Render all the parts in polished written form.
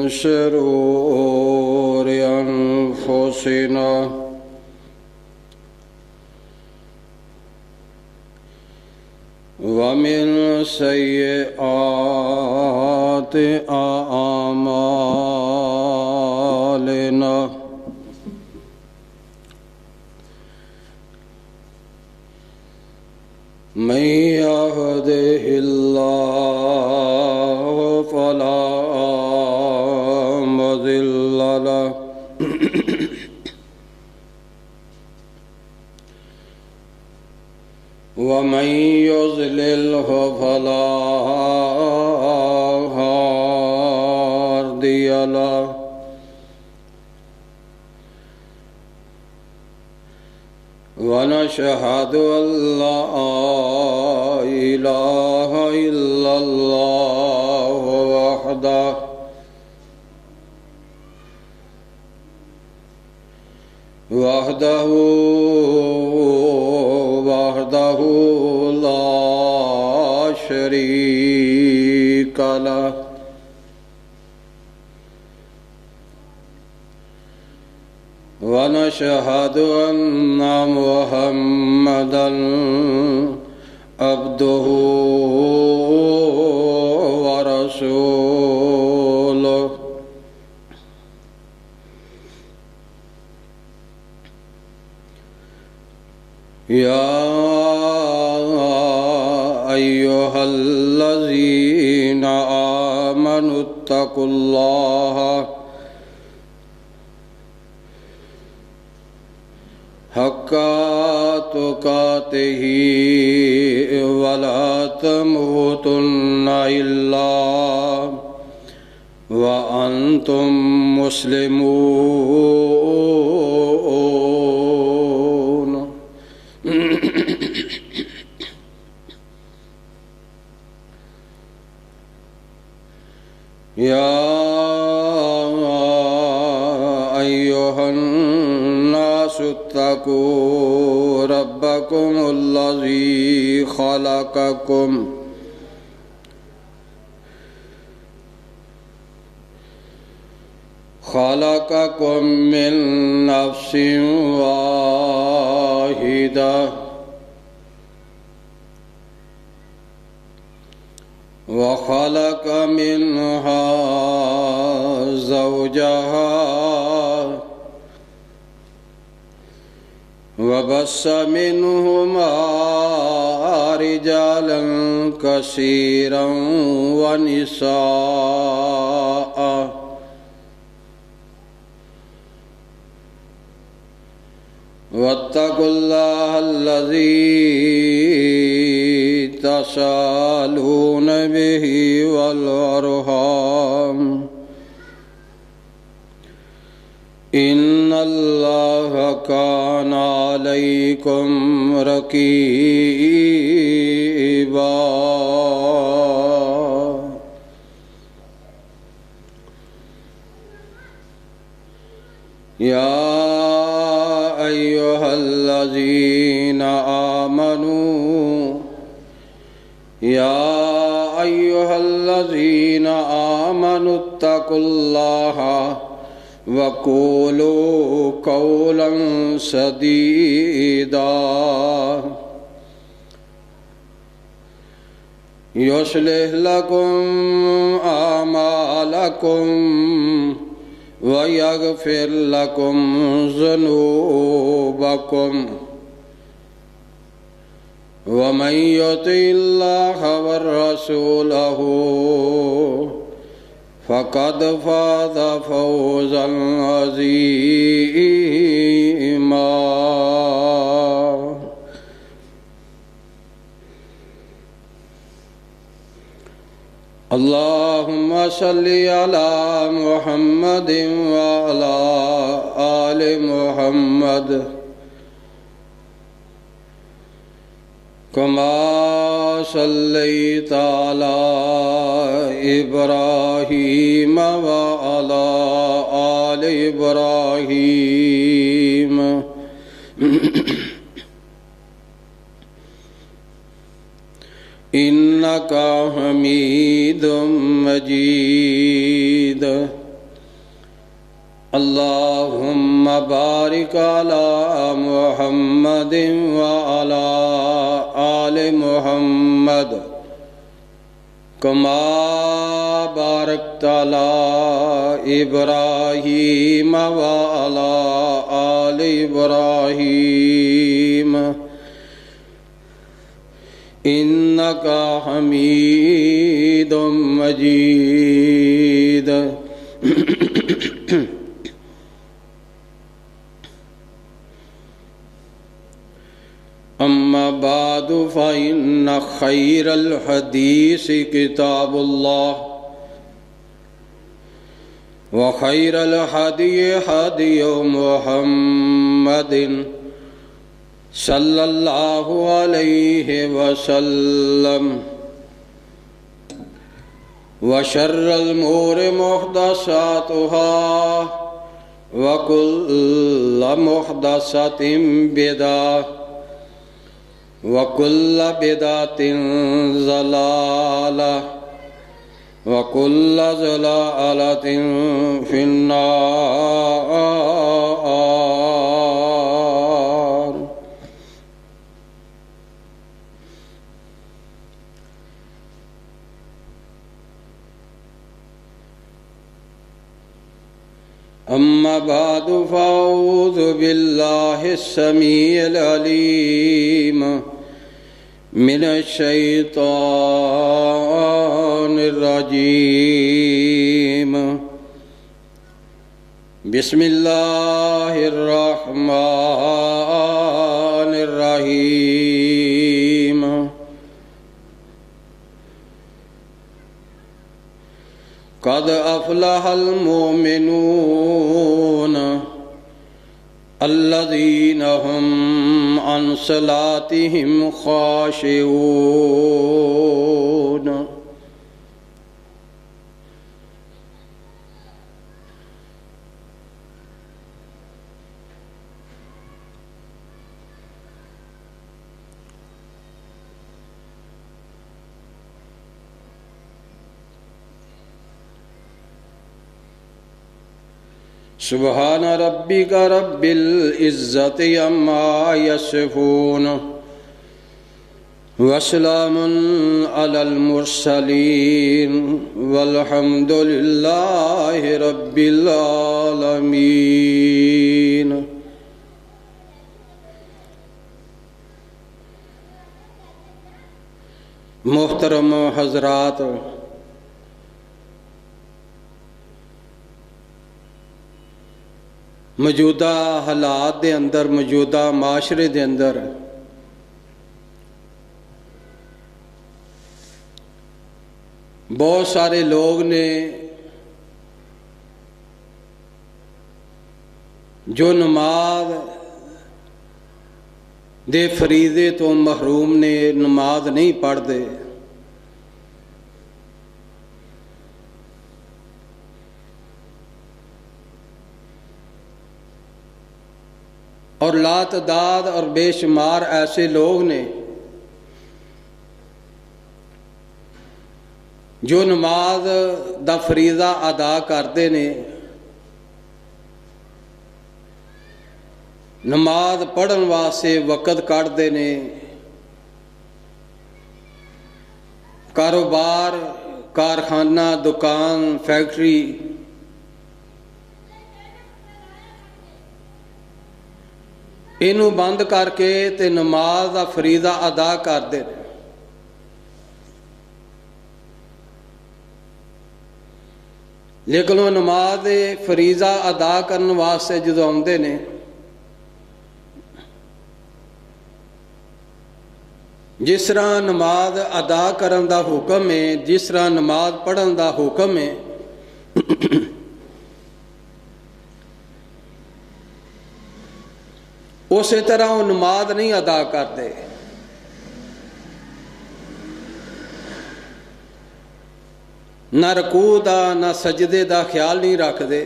شرور أنفسنا ومن سيئات أعمالنا من يهده الله فلا مضل له ومن يضلله فلا هادي له ونشهد أن لا إله إلا الله وحده لا شريك له ونشهد أن محمدًا عبده ورسوله يا أيها الذين آمنوا اتقوا الله حق تقاته ولا تموتن إلا وأنتم مسلمون يا أيها الناس اتقوا ربكم الذي خلقكم من نفس واحدة وخلق منها زوجها وبث منهما رجالا كثيرا ونساء واتقوا الله الذي تساءلون به والأرحام إن الله كان عليكم رقيبا يا أيها الذين آمنوا اتقوا الله وقولوا قولا سديدا يصلح لكم أعمالكم ويغفر لكم ذنوبكم ومن يطع الله ورسوله فقد فاز فوزا عظيما اللهم صل على محمد وعلى آل محمد كما صليت على إبراهيم وعلى آل إبراهيم إنك حميد مجيد اللهم بارك على محمد وعلى آل محمد كما باركت على إبراهيم وعلى آل إبراهيم إنك حميد مجيد. أما بعد فإن خير الحديث كتاب الله وخير الهدي هدي محمد صلى الله عليه وسلم وشر الأمور محدثاتها وكل محدثة بدعة وكل بدعة ضلالة وكل ضلالة في النار. أما بعد فأعوذ بالله السميع العليم من الشيطان الرجيم. بسم الله الرحمن الرحيم. قد أفلح المؤمنون الذين هم عن صلاتهم خاشعون. سبحان ربك رب العزة عما يصفون وسلام على المرسلين والحمد لله رب العالمين. محترم حضرات، موجودہ حالات دے اندر، موجودہ معاشرے دے اندر بہت سارے لوگ نے جو نماز دے فریضے تو محروم نے، نماز نہیں پڑھتے. اور لا تعداد اور بے شمار ایسے لوگ نے جو نماز دا فریضہ ادا کرتے نے، نماز پڑھن واسطے وقت کڈھدے نے، کاروبار، کارخانہ، دکان، فیکٹری اینو بند کر کے تے نماز دا فریضہ ادا کردے نے. لیکن وہ نماز دے فریضہ ادا کرن واسطے جدو آندے نے، جس طرح نماز ادا کرن دا حکم ہے، جس طرح نماز پڑھن دا حکم ہے، اسی طرح وہ نماز نہیں ادا کرتے. نہ رکوع دا نہ سجدے دا خیال نہیں رکھتے.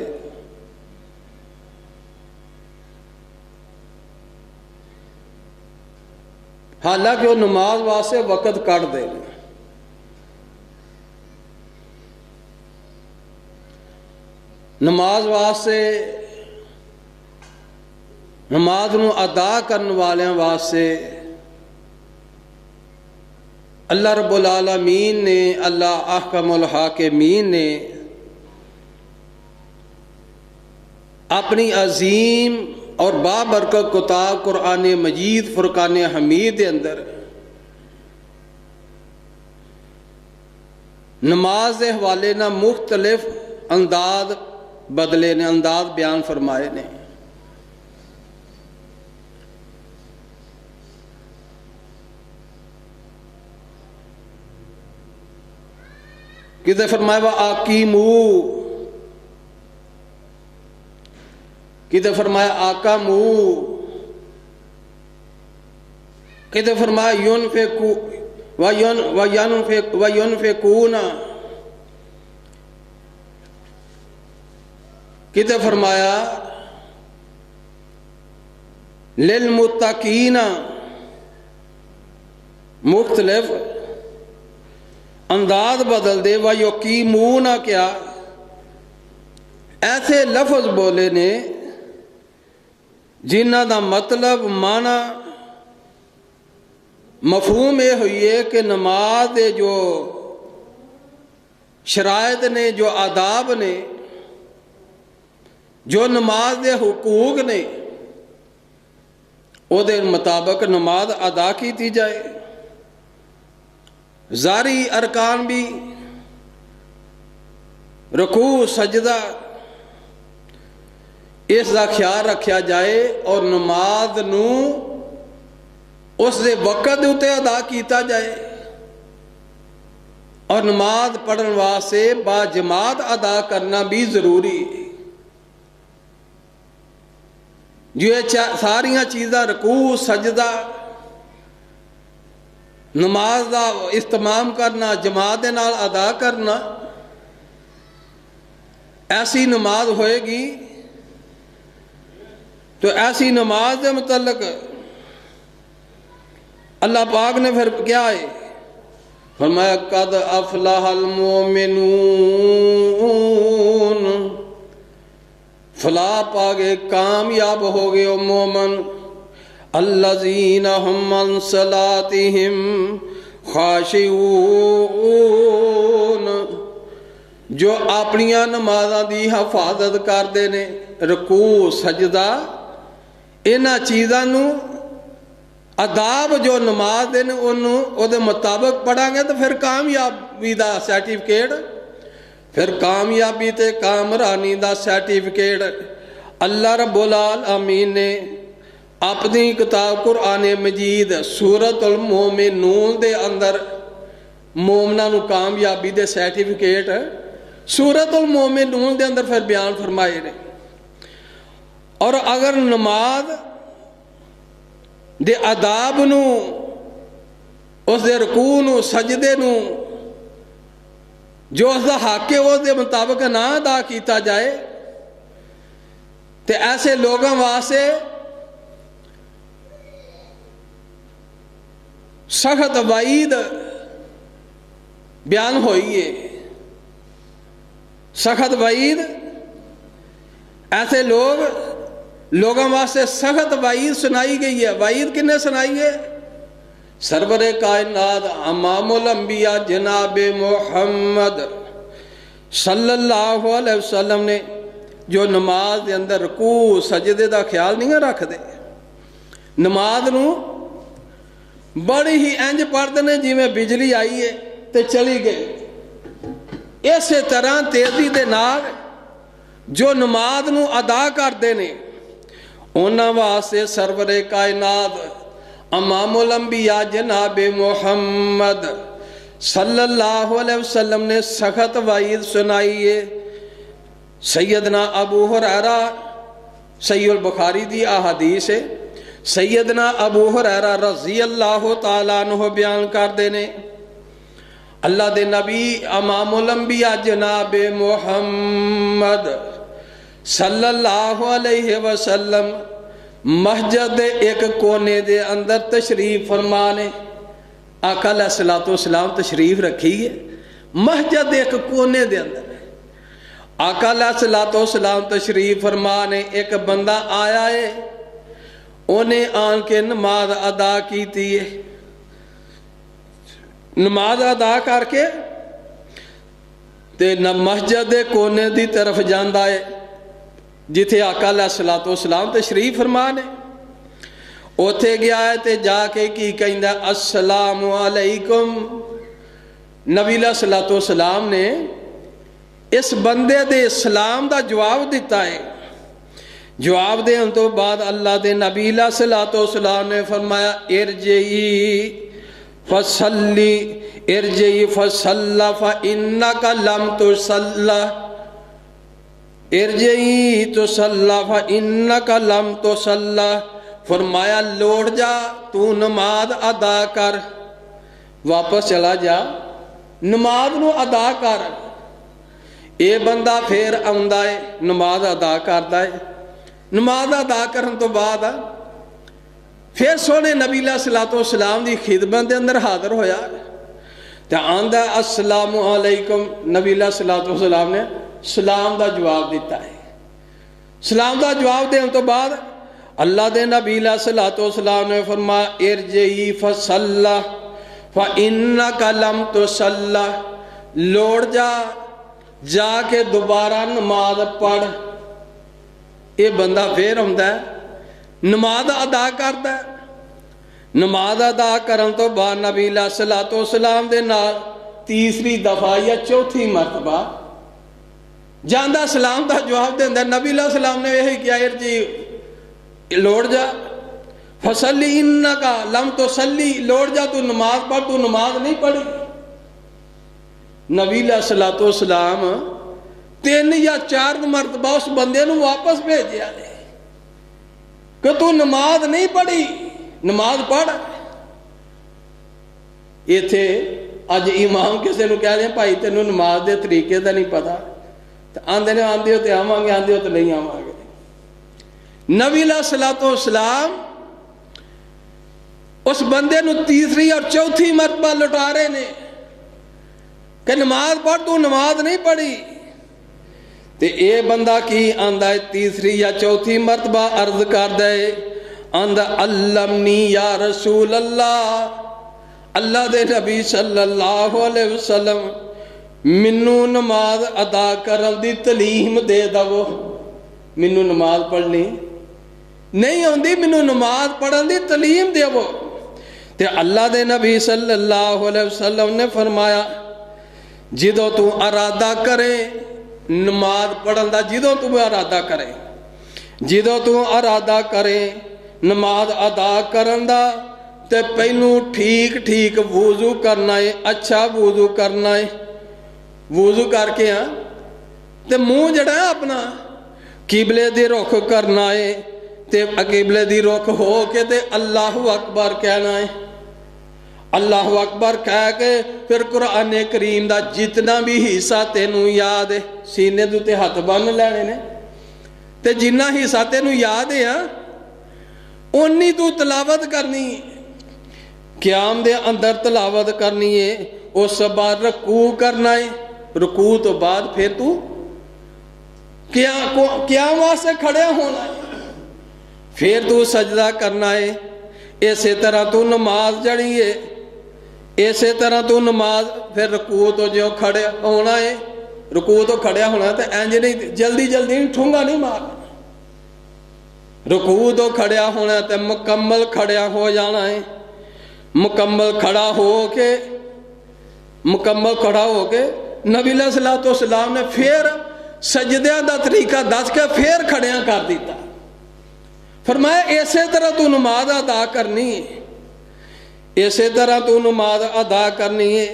حالانکہ وہ نماز واسطے وقت کڈھدے نے. ਨਮਾਜ਼ ਵਾਸਤੇ, ਨਮਾਜ਼ ਨੂੰ ਅਦਾ ਕਰਨ ਵਾਲਿਆਂ ਵਾਸਤੇ ਅੱਲਾਹ ਰੱਬੁਲ ਆਲਮੀਨ ਨੇ, ਅੱਲਾਹ ਅਹਕਮੁਲ ਹਾਕਿਮੀਨ ਨੇ ਆਪਣੀ عظیم اور بابرکت کتاب قرآن مجید فرقان حمید کے اندر نماز کے حوالے نہ مختلف انداز بدلے نے، انداز بیان فرمائے نے۔ کدھر فرمایا وَآقِیمُوا، کدھر فرمایا آقاموا، کدھر فرمایا وَيُنْفِقُونَ، کدھر فرمایا لِلْمُتَّقِينَ۔ مختلف انداز بدل دے۔ وَيُقِیمُونَ، کیا ایسے لفظ بولے نے جنہ دا مطلب معنی مفہوم یہ ہوئی ہے کہ نماز دے جو شرائط نے، جو آداب نے، جو نماز دے حقوق نے، او دے مطابق نماز ادا کی جائے۔ ظاہری ارکان بھی، رکوع سجدہ، اس کا خیال رکھا جائے اور نماز نو اس دے وقت اتے ادا کیتا جائے، اور نماز پڑھن واسطے با جماعت ادا کرنا بھی ضروری ہے۔ جو یہ ساریاں چیزاں، رکوع سجدہ، نماز دا اہتمام کرنا، جماعت دے نال ادا کرنا، ایسی نماز ہوئے گی تو ایسی نماز کے متعلق اللہ پاک نے پھر کیا ہے فرمایا قد افلح المؤمنون، فلاح پا گئے، کامیاب ہو گئے وہ مومن، الذین هم عن صلاتهم خاشعون، جو اپنیاں نمازاں دی حفاظت کردے نے۔ رکوع سجدہ انہاں چیزاں نو آداب جو نماز دے نے انہوں او دے مطابق پڑھاں گے تو پھر کامیابی دا سرٹیفکیٹ، پھر کامیابی تے کامرانی دا سرٹیفکیٹ اللہ رب العالمین نے اپنی کتاب قرآن مجید سورۃ المومنون دے اندر مومنہ نو کامیابی دے سرٹیفکیٹ سورۃ المومنون دے اندر پھر بیان فرمائے نے۔ اور اگر نماز دے آداب نو، اس دے رکوع نو، سجدے نو، جو اس دا حق ہے اس دے مطابق نہ ادا کیتا جائے تو ایسے لوگوں واسطے سخت وعید بیان ہوئی ہے۔ سخت وعید، ایسے لوگوں واسطے سخت وعید سنائی گئی ہے۔ وعید کنے سنائی ہے؟ سرور کائنات امام الانبیاء جناب محمد صلی اللہ علیہ وسلم نے جو نماز دے اندر رکوع سجدے دا خیال نہیں رکھ دے، نماز نو بڑی ہی انج پڑھتے ہیں جی میں بجلی آئی ہے تے چلی گئی، اسی طرح تیزی دے نال جو نماز نو ادا کرتے ہیں انہاں واسطے سرور کائنات امام الانبیاء جناب محمد صلی اللہ علیہ وسلم نے سخت وعید سنائی ہے۔ سیدنا ابو ہریرہ، صحیح البخاری دی احادیث ہے، سیدنا ابو ہریرہ رضی اللہ تعالیٰ عنہ بیان کر دینے اللہ دے نبی امام الانبیاء جناب محمد صلی اللہ علیہ وسلم مسجد دے ایک کونے دے اندر تشریف فرمانے، آقا علیہ الصلوۃ والسلام تشریف رکھی ہے مسجد دے ایک کونے دے اندر، आका अलैहिस्सलातो सलाम तशरीफ फरमा ने एक बंदा आया है, उन्हें आन के नमाज अदा की है। नमाज अदा करके ते न मस्जिद के कोने की तरफ जाता है जिथे आका अलैहिस्सलातो सलाम तशरीफ फरमा ने। उथे गया है ते जाके की कहंदा अस्सलामु अलैकुम। नबी अलैहिस्सलातो सलाम ने इस बंदे दे सलाम का जवाब दिता है। जवाब देने तो बाद अल्लाह के नबी अलैहिस्सलातो सलाम ने फरमाया इरजी फसल्ली इरजी फसल्ला फइन्नका लम तुसल्ला इरजी तुसल्ला फइन्नका लम तुसल्ला। फरमाया लौट जा, तू नमाज अदा कर, वापस चला जा, नमाज नू अदा कर। ये बंदा फिर आउंदा है, नमाज अदा करता है। नमाज अदा करन तो बाद फिर सोने नबी अलैहिस्सलातो सलाम की खिदमत के अंदर हाजिर होया तो आंदा अस्सलामु अलैकुम। नबी अलैहिस्सलातो सलाम ने सलाम का जवाब दिता है। सलाम का जवाब देने तो बाद अल्लाह के नबी अलैहिस्सलातो सलाम ने फरमाया इरजी फसल्ला फइन्नका लम तुसल्ला। लौट जा, जाके दोबारा नमाज पढ़। ये बंदा फिर आउंदा है, नमाज अदा करता है। नमाज अदा करन तो बाद नबी अलैहिस्सलातो सलाम दे नाल तीसरी दफा या चौथी मरतबा जांदा सलाम का जवाब देंदा। नबी अलैहिस्सलाम ने यही किया इरजी लौट जा फसल्ली इन्नका लम तुसल्ली। लौट जा, तू नमाज पढ़, तू नमाज नहीं पढ़ी। नबी अलैहिस्सलातो सलाम 3 या 4 मरतबा उस बंदे नू वापस भेजा कि तू नमाज नहीं पढ़ी, नमाज पढ़। इथे अज इमाम किसी को कह रहे भाई तेनू नमाज के तरीके का नहीं पता, तो आंदे ने आंदे हो तो आवांगे, आंदे हो तो नहीं आवांगे। नबी अलैहिस्सलातो सलाम उस बंदे नू तीसरी और चौथी मरतबा लौटा रहे ने कि नमाज पढ़, तू नमाज नहीं पढ़ी। तो ये बंदा की आंदा है तीसरी या चौथी मरतबा अर्ज कर दे आंदा अल्लमनी या रसूल अल्लाह। अल्लाह दे नबी सल्लल्लाहु अलैहि वसल्लम मैनू नमाज अदा करन दी तलीम दे दवो। मैनू नमाज पढ़नी नहीं आउंदी, मैनू नमाज पढ़न दी तलीम देवो। ते अल्लाह दे नबी सल्लल्लाहु अलैहि वसल्लम ने फरमाया जिदों तू अरादा करे नमाज पढ़न दा, जिदों तू अरादा करे, जिदों तू अरादा करे नमाज अदा करन दा, ते पहलू ठीक ठीक वुजू करना है, अच्छा वुजू करना है। वुजू करके ते मुंह जड़ा अपना किबले दी रुख करना है, ते किबले दी रुख हो के ते अल्लाहु अकबर कहना है। अल्लाहु अकबर कह के फिर कुरान करीम का जितना भी हिस्सा तेनू याद है सीने दे उत्ते हथ बन लैने ने, ते जिन्ना हिस्सा तेनू याद है उन्नी तू तलावत करनी है। क़याम दे अंदर तलावत करनी है, उस बाद रकू करना है, रकू तो बाद फिर तू क़याम वास्ते खड़े होना है, फिर तू सजदा करना है। इसे तरह तू नमाज जड़ी है, इसे तरह तू नमाज फिर रकू तो जो खड़े होना है, रकू तो खड़िया होना, तो इंज नहीं जल्दी जल्दी ठूंगा नहीं मारना। रकू तो खड़िया होना तो मुकम्मल खड़िया हो जाना है। मुकम्मल खड़ा होके नबी अलैहिस्सलातो सलाम ने फिर सजदिया का तरीका दस के फिर खड़िया कर दिता। फरमाया इसे तरह तू नमाज अदा करनी है, इसे तरह तू नमाज अदा करनी है।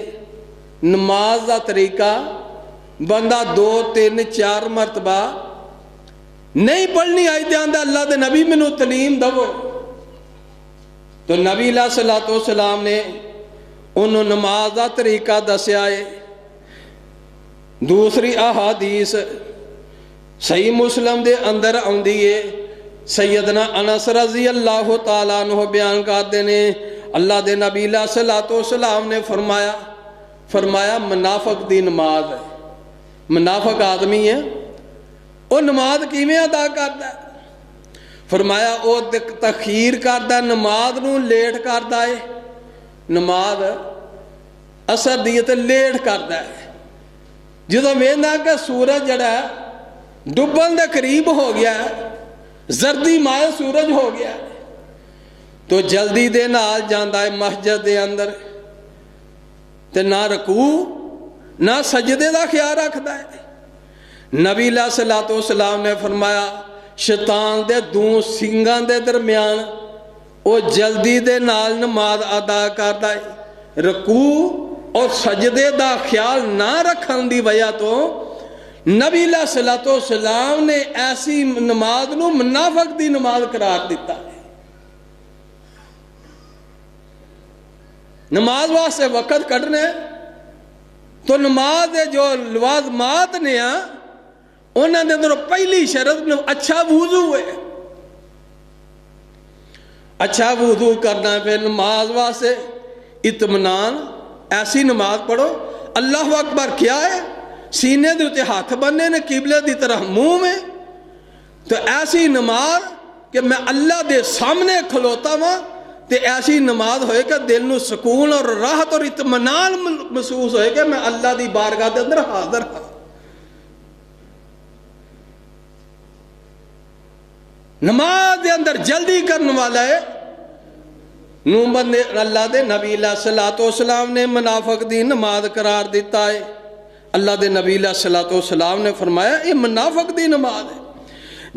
नमाज का तरीका बंदा 2 3 4 मरतबा नहीं पढ़नी आई तो आंदा अल्लाह दे नबी मैनू तलीम दवो। तो नबी अलैहिस्सलातो सलाम ने उन्होंने नमाज का तरीका दसिया है। दूसरी अहादीस सही मुस्लिम दे अंदर आउंदी है। सैयदना अनस रज़ी अल्लाह तआला अन्हु बयान करते ने अल्लाह दे नबी अलैहिस्सलातो सलाम ने फरमाया मुनाफिक दी नमाज है। मुनाफिक आदमी है, वो नमाज किवें अदा करता है? फरमाया वो तखीर करता, नमाज नूं लेट करता है। नमाज असर दी ते लेट करता है। जदों वेंदा कि सूरज जड़ा डुबन दे करीब हो गया, जर्दी माए सूरज हो गया, तो जल्दी दे नाल जांदा है मस्जिद दे अंदर, ते ना रकू ना सजदे दा ख्याल रखता है। नबी अलैहिस्सलातु वस्सलाम ने फरमाया शैतान दे दो सिंगां दे दरम्यान वो जल्दी दे नाल नमाज अदा करता है। रकू और सजदे दा ख्याल ना रखन दी वजह तो नबी अलैहिस्सलातु वस्सलाम ने ऐसी नमाज नूं मुनाफिक दी नमाज करार दिता है। नमाज वास्ते वक़्त कढ़ने तो नमाज दे जो लवाज़मात ने उन्होंने अंदर पहली शरत अच्छा वुज़ू है। अच्छा वुज़ू करना, फिर नमाज वास्ते इत्मीनान, ऐसी नमाज पढ़ो। अल्लाह अकबर क्या है? सीने दे उत्ते हाथ बन्ने ने किबले की तरफ मुंह में, तो ऐसी नमाज कि मैं अल्लाह दे सामने खलोता वहां, तो ऐसी नमाज होए कि दिल नूं सुकून और राहत और इत्मीनान महसूस होए कि मैं अल्लाह दी बारगाह दे अंदर हाज़िर हाँ। नमाज दे अंदर जल्दी करने वाला है नूं बंदे अल्लाह दे नबी अलैहिस्सलातु वस्सलाम ने मुनाफिक दी नमाज करार दिता है। अल्लाह दे नबी अलैहिस्सलातु वस्सलाम ने फरमाया ये मुनाफिक दी नमाज है।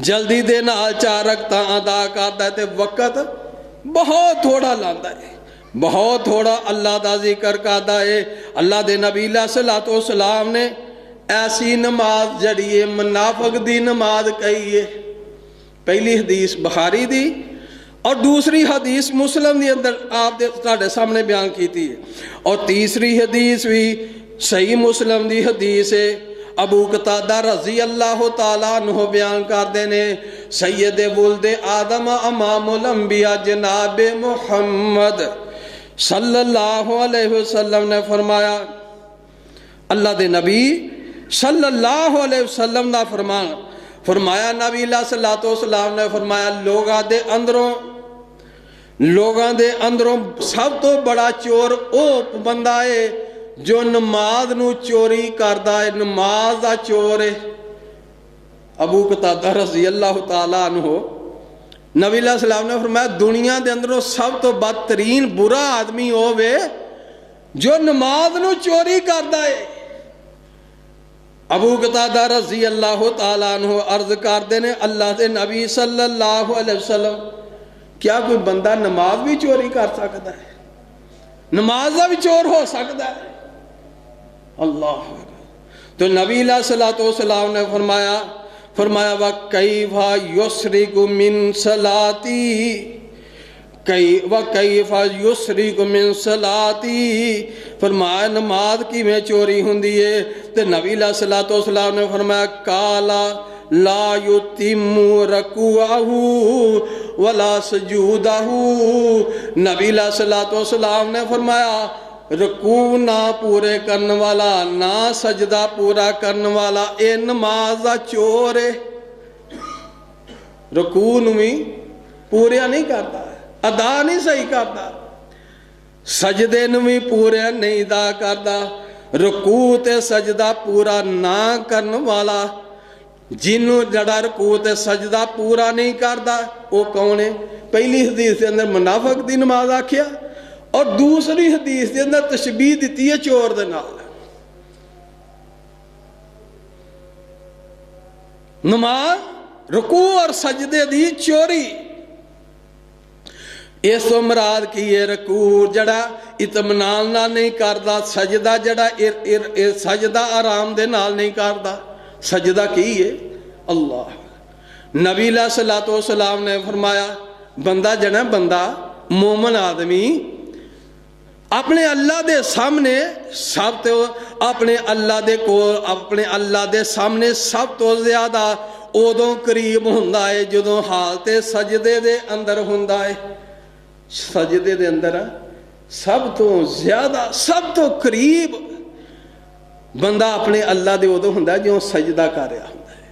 जल्दी दे नाल 4 रकअतां अदा करदा है, ते वक़्त बहुत थोड़ा लांदा है, बहुत थोड़ा अल्लाह दा जिक्र करदा है। अल्लाह दे नबी अलैहिस्सलातु वस्सलाम ने ऐसी नमाज जड़ी है मुनाफिक दी नमाज कही है। पहली हदीस बुखारी दी और दूसरी हदीस मुस्लिम के अंदर आप तुहाडे सामने बयान की थी, और तीसरी हदीस भी सही मुस्लिम की हदीस है। अबू कतादा रजी अल्लाह तआला अन्हु बयान करते ने सैयद वुल्दे आदम इमामुल अंबिया जनाब मुहम्मद सल्लल्लाहु अलैहि वसल्लम ने फरमाया, अल्लाह दे नबी सल्लल्लाहु अलैहि वसल्लम दा फरमान फरमाया, नबी अलैहिस्सलातु वस्सलाम ने फरमाया लोगां दे अंदरों सब तो बड़ा चोर वो बंदा है जो नमाज नूं चोरी करदा है, नमाज दा चोर है। अबू कतादा रज़ी अल्लाह तआला अन्हु, नबी अलैहिस्सलाम ने फरमाया दुनिया दे अंदरों सब तो बदतरीन बुरा आदमी होवे जो नमाज नूं चोरी करदा है। अबू कतादा रज़ी अल्लाह तआला अन्हु अर्ज करते ने अल्लाह के नबी सल्लल्लाहु अलैहि वसल्लम, क्या कोई बंदा नमाज भी चोरी कर सकता है? नमाज का भी चोर हो सकता है? अल्लाह। तो नबी अलैहिस्सलातु वस्सलाम ने फरमाया व कैफा युसरिकु मिन सलाती, कैफा युसरिकु मिन सलाती, फरमाया नमाज किवें चोरी हुंदी है? ते नबी अलैहिस्सलातु वस्सलाम ने फरमाया काला ला युतिम्मु रकुअहु वला सुजूदहु। नबी अलैहिस्सलातु वस्सलाम ने फरमाया रकू ना पूरे करने वाला ना सजदा पूरा करने वाला ये नमाज का चोर है। रकू नूं भी पूरा नहीं करता, अदा नहीं सही करता, सजदे नूं भी पूरे नहीं अदा करता। रकू ते सजदा पूरा ना करने वाला, जिन्हों जड़ा रकू ते सजदा पूरा नहीं करता वो कौन है? पहली हदीस के अंदर मुनाफिक दी नमाज आखिया और दूसरी हदीस के अंदर तशबीह दी है चोर दे नाल। नमाज रुकू और सजदे दी चोरी, इस तो मुराद की है रकू जड़ा इत्मीनान नाल नहीं करता, सजदा जड़ा सजदा आराम दे नाल नहीं करता। सजदा की है? अल्लाह। नबी अलैहिस्सलातु वस्सलाम ने फरमाया बंदा जड़ा बंदा मोमन आदमी अपने अल्लाह दे सामने सब तो अपने अल्लाह दे कोल अपने अल्लाह दे सामने सब तो ज्यादा उदों करीब हुंदा है जदों हालत सजदे दे अंदर हुंदा है। सजदे दे अंदर सब तो ज्यादा सब तो करीब ਬੰਦਾ ਆਪਣੇ ਅੱਲਾ ਦੇ ਉਦੋਂ ਹੁੰਦਾ ਜਿਉਂ ਸਜਦਾ ਕਰ ਰਿਹਾ ਹੁੰਦਾ ਹੈ।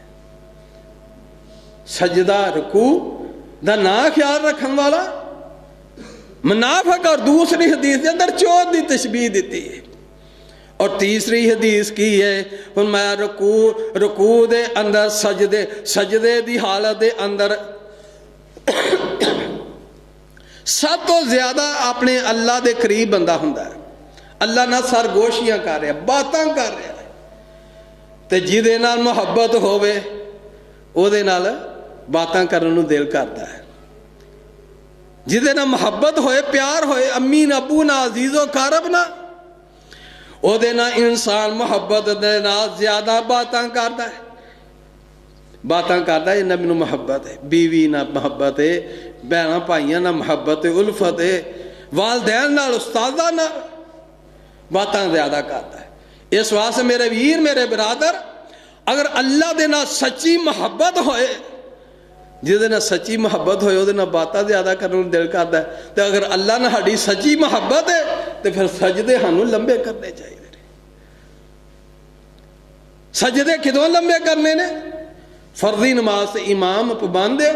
ਸਜਦਾ ਰਕੂ ਦਾ ਨਾ ਖਿਆਲ ਰੱਖਣ ਵਾਲਾ ਮੁਨਾਫਿਕ। ਔਰ ਦੂਸਰੀ ਹਦੀਸ ਦੇ ਅੰਦਰ ਚੋਰ ਦੀ ਤਸ਼ਬੀਹ ਦਿੱਤੀ ਹੈ। और तीसरी हदीस की है, फरमाया रुकू दे अंदर सजदे दी हालत दे अंदर सब तो ज्यादा अपने अल्लाह दे करीब बंदा हुंदा है। अल्लाह नाल सरगोशियां कर रहा, बातां कर रहा है, ते जिहदे नाल मुहब्बत होवे ओहदे नाल बातां करन नूं दिल करदा है। जिहदे नाल मुहब्बत होए, प्यार होए, अम्मी ना अबू ना अजीजो कारब ना, ਉਹਦੇ ਨਾਲ ਇਨਸਾਨ ਮੁਹੱਬਤ ਦੇ ਨਾਲ ਜ਼ਿਆਦਾ ਬਾਤਾਂ ਕਰਦਾ ਹੈ। ਬਾਤਾਂ ਕਰਦਾ ਇਹਨਾਂ ਮੈਨੂੰ ਮੁਹੱਬਤ ਹੈ, ਬੀਵੀ ਨਾਲ ਮੁਹੱਬਤ ਹੈ, ਭੈਣਾਂ ਭਾਈਆਂ ਨਾਲ ਮੁਹੱਬਤ ਹੈ, ਉਲਫਤ ਹੈ, ਵਾਲਦੈਨ ਨਾਲ, ਉਸਤਾਦਾਂ ਨਾਲ ਬਾਤਾਂ ਜ਼ਿਆਦਾ ਕਰਦਾ ਹੈ। ਇਸ ਵਾਸਤੇ ਮੇਰੇ ਵੀਰ, ਮੇਰੇ ਬਰਾਦਰ, ਅਗਰ ਅੱਲਾ ਦੇ ਨਾਲ ਸੱਚੀ ਮੁਹੱਬਤ ਹੋਏ, ਜਿਹਦੇ ਨਾਲ ਸੱਚੀ ਮੁਹੱਬਤ ਹੋਏ ਉਹਦੇ ਨਾਲ ਬਾਤਾਂ ਜ਼ਿਆਦਾ ਕਰਨ ਨੂੰ ਦਿਲ ਕਰਦਾ ਹੈ। ਤੇ ਅਗਰ ਅੱਲਾ ਨਾਲ ਸਾਡੀ ਸੱਚੀ ਮੁਹੱਬਤ ਹੈ ਤੇ ਫਿਰ ਸਜਦੇ ਸਾਨੂੰ ਲੰਬੇ ਕਰਨੇ ਚਾਹੀਦੇ ਨੇ। ਸਜਦੇ ਕਿਦੋਂ ਲੰਬੇ ਕਰਨੇ ਨੇ? ਫਰਜ਼ੀ ਨਮਾਜ਼ ਤੇ ਇਮਾਮ ਪਾਬੰਦ ਹੈ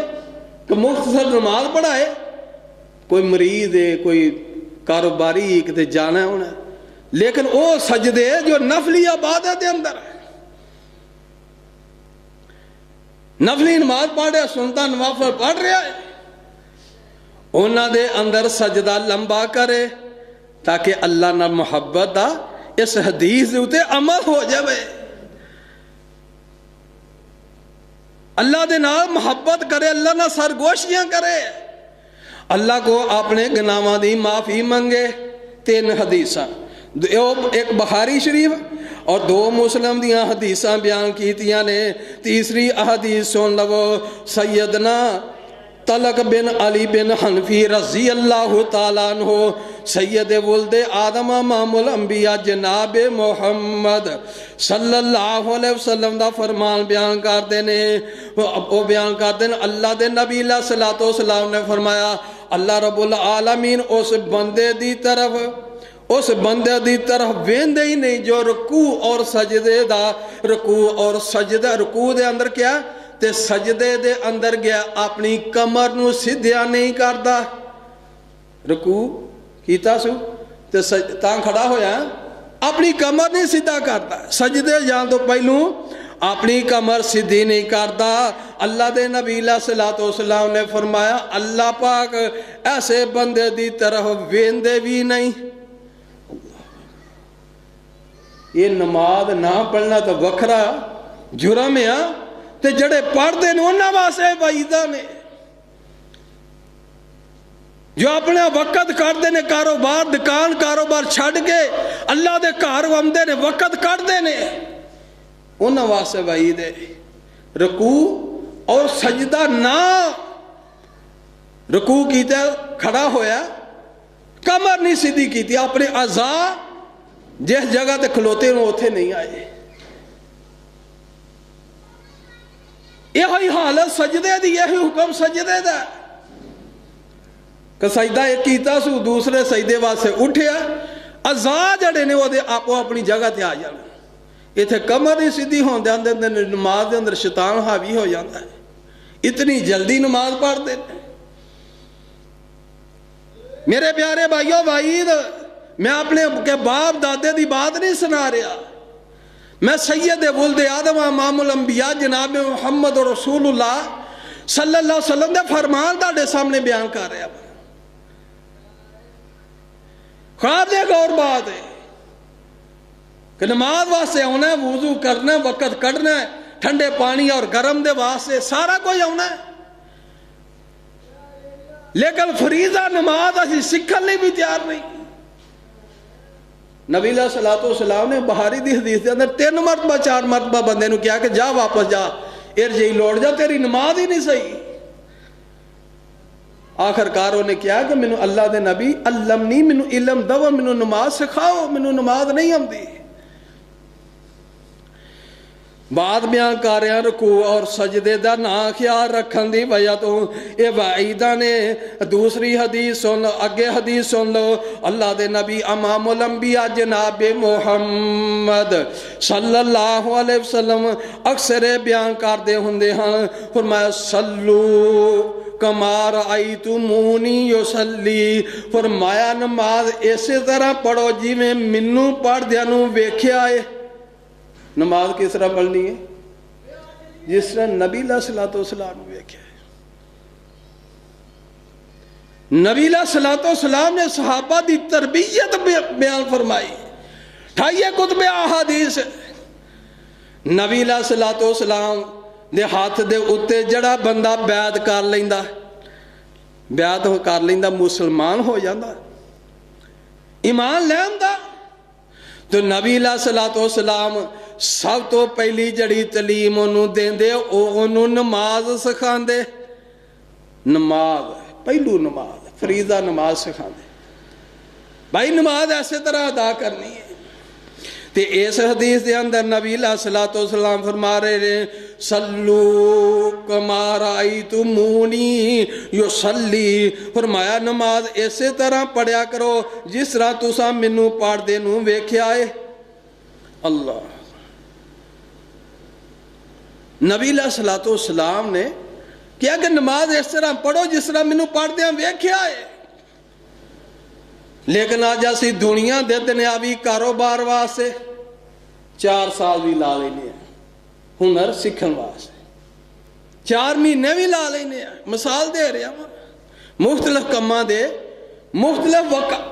ਕਿ ਮੁਖਤਸਰ ਨਮਾਜ਼ ਪੜ੍ਹਾਏ। ਕੋਈ ਮਰੀਜ਼ ਹੈ, ਕੋਈ ਕਾਰੋਬਾਰੀ ਕਿਤੇ ਜਾਣਾ ਹੋਣਾ, ਲੇਕਿਨ ਉਹ ਸਜਦੇ ਜੋ ਨਫਲੀ ਇਬਾਦਤ ਦੇ ਅੰਦਰ ਹੈ। ਨਫਲੀ ਨਮਾਜ਼ ਪੜ੍ਹ ਰਿਹਾ, ਸੁਨਨਤਾਂ ਨਵਾਫਲ ਪੜ੍ਹ ਰਿਹਾ ਹੈ, ਉਹਨਾਂ ਦੇ ਅੰਦਰ ਸਜਦਾ ਲੰਬਾ ਕਰੇ ਤਾकि अल्लाह नाल मुहब्बत दा इस हदीस दे उत्ते अमल हो जाए। अल्लाह दे नाल मुहब्बत करे, अल्लाह नाल सरगोशियां करे, अल्लाह को अपने गुनाहां दी माफ़ी मंगे। 3 हदीसां, एक बुखारी शरीफ और 2 मुस्लिम दियां हदीसां बयान कीतियां ने। तीसरी हदीस सुन लवो, सैयदना तलक बिन अली बिन हनफी रजी अल्लाह ताला अन्हु सैयद वुल्द आदम इमामुल अंबिया जनाब मुहम्मद सल्लल्लाहु अलैहि वसल्लम दा फरमान बयान करते ने। वो बयान करते हैं, अल्लाह दे नबी सलातो सलाम ने फरमाया, अल्लाह रब्बुल आलमीन उस बंदे दी तरफ वेंदे ही नहीं जो रुकू और सजदे दा, रुकू और सजदा, रुकू दे अंदर क्या ते सजदे दे अंदर गया अपनी कमर नूं सिद्धिया नहीं करता। रुकू कीता सू ते तां खड़ा होया, अपनी कमर नहीं सीधा करता। सजदे जान तो पहलू अपनी कमर सीधी नहीं करता। अल्लाह दे नबी सलातो सलाम ने फरमाया, अल्लाह पाक ऐसे बंदे दी तरफ वेंदे भी नहीं। ये नमाज ना पढ़ना तो वखरा जुर्म है, ते जड़े पढ़ते हैं उन्होंने वास्ते वईदा ने। जो अपना वक़्त करते हैं, कारोबार दुकान कारोबार छड़ के अल्लाह दे घर आते ने, वक़्त कढ़ते ने, उन्होंने वास्ते वईद है। रुकू और सजदा ना, रुकू कीता खड़ा होया, कमर नहीं सीधी की, अपने अज़ा जिस जगह ते खलोते हो उत्थे नहीं आए। यही हालत सजदे दी, यही हुक्म सजदे दा कि सजदा एक कीता सू, दूसरे सजदे वास्ते उठिया, अज़ा जड़े ने वो आपो अपनी जगह ते आ जाना। इत्थे कमर नहीं सीधी होंदे आंदे नमाज दे अंदर शैतान हावी हो जाता है। इतनी जल्दी नमाज पढ़ते हैं। मेरे प्यारे भाइयों, वाईद मैं अपने के बाप दादे की बात नहीं सुना रहा, मैं सैयद वुल्द आदम इमामुल अंबिया जनाब मुहम्मद रसूलुल्लाह सल्लल्लाहु अलैहि वसल्लम दे फरमान तुहाडे सामने बयान कर रहा। ख्वाब दे गौर बात है कि नमाज वास्ते आना है, वुजू करना, वक़्त कढ़ना है, ठंडे पानी और गर्म दे वास्ते सारा कोई आना है, लेकिन फरीजा नमाज असीं सीखण लई भी तैयार नहीं। नबी सलातो सलाम ने बुखारी दी हदीस के अंदर 3 मरतबा 4 मरतबा बंदे नूं कहा कि जा वापस जा, इरजी लौट जा, तेरी नमाज ही नहीं सही। आखिरकार उन्हें कहा कि मैनू अल्लाह दे नबी अल्लमनी, मैनू इलम दवो, मैनू नमाज सिखाओ, मैनू नमाज नहीं आती। ਬਾਅਦ ਬਿਆਨ ਕਰ ਰਿਹਾ ਰਕੂ ਔਰ ਸਜਦੇ ਦਾ ਨਾ ਖਿਆਲ ਰੱਖਣ ਦੀ ਵਜ੍ਹਾ ਤੋਂ ਇਹ ਵਾਈਦਾਂ ਨੇ। ਦੂਸਰੀ ਹਦੀਸ ਸੁਣ ਲਓ, ਅੱਗੇ ਹਦੀਸ ਸੁਣ ਲਓ। ਅੱਲਾਹ ਦੇ ਨਬੀ ਇਮਾਮੁਲ ਅੰਬੀਆ ਜਨਾਬ ਮੁਹੰਮਦ ਸੱਲੱਲਾਹੁ अलैहि वसल्लम ਅਕਸਰ ਇਹ ਬਿਆਨ ਕਰਦੇ ਹੁੰਦੇ ਹਨ, ਫਰਮਾਇਆ ਸੱਲੂ ਕਮਾ ਰਾਇਤਮੂਨੀ ਯੁਸੱਲੀ, ਫਰਮਾਇਆ ਨਮਾਜ਼ ਇਸੇ ਤਰ੍ਹਾਂ ਪੜੋ ਜਿਵੇਂ ਮੈਨੂੰ ਪੜ੍ਹਦਿਆਂ ਨੂੰ ਵੇਖਿਆ ਏ। नमाज किस तरह पढ़नी है? जिस तरह नबी सलातो-सलाम वेख्या है। नबी सलातो-सलाम ने सहाबा की तरबियत बयान फरमाई। ठाइए कुतबे अहादीस नबी सलातो-सलाम दे हाथ दे उत्ते जड़ा बंदा बैत कर लैंदा, बैत कर लैंदा, मुसलमान हो जाता, ईमान ले आंदा। तो नबी सलातो-सलाम सब तो पहली जड़ी तलीम ओनू देंदे, ओनू नमाज सिखांदे। नमाज पहलू नमाज फरीदा नमाज सिखांदे, भाई नमाज ऐसे तरह अदा करनी है। ते इस हदीस के अंदर नबी सलातो-सलाम फरमा रहे ने सल्लू कमा रायतमूनी युसल्ली, फरमाया नमाज इसे तरह पढ़िया करो जिस तरह तुसा मैनू पढ़दे नू वेख्या है। अल्लाह नबी सलातो-सलाम ने क्या कि नमाज इस तरह पढ़ो जिस तरह मैनू पढ़दे वेख्या है। लेकिन अज असी दुनिया दे दुनियावी कारोबार वास्ते 4 साल भी ला लेने, हुनर सीखण वास्ते 4 महीने भी ला लेने। मिसाल दे रहा वा, मुख्तलिफ कामां दे मुख्तलिफ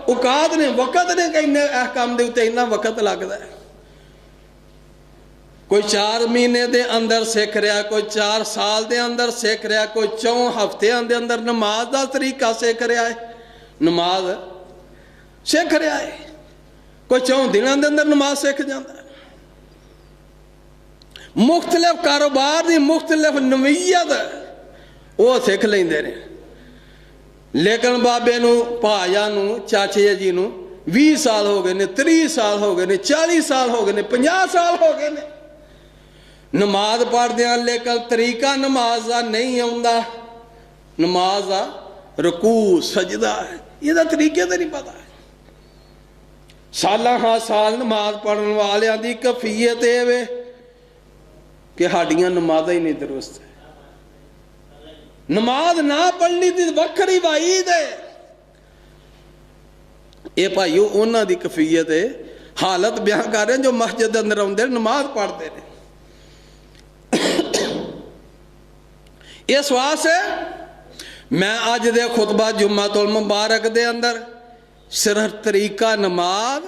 औकात ने, वक़्त ने कि इन्ने काम दे उत्ते इन्ना वक़्त लगदा है। कोई 4 महीने दे अंदर सीख रहा, कोई 4 साल दे अंदर सीख रहा, कोई 4 हफ्तियां दे अंदर नमाज का तरीका सीख रहा है, नमाज सीख रहा है, कोई 4 दिनों के अंदर नमाज सीख जाता है। मुख्तलिफ कारोबार की मुख्तलिफ नवीयत वो सीख लेंदे ने। लेकिन बाबे नू भाजा नू चाचे जी नू 20 साल हो गए ने, 30 साल हो गए ने, 40 साल हो गए ने, 50 साल हो गए ने नमाज पढ़दे, लेकिन तरीका नमाज का नहीं आउंदा। नमाज का रुकू सजदा ये तरीके तो नहीं पता। सालां हाँ साल नमाज पढ़न वालियां दी कफीयत ये वे कि साडियां नमाज़ां ही नहीं दुरुस्त है। नमाज ना पढ़नी दी वखरी वाईद है। ये भाईओ उन्हां दी कफीयत है, हालत बयान कर रहे हैं जो मस्जिद अंदर आउंदे नमाज पढ़ते हैं। इस वास्ते मैं अज दे खुतबा जुम्मतुल मुबारक दे अंदर सिर्फ तरीका नमाज,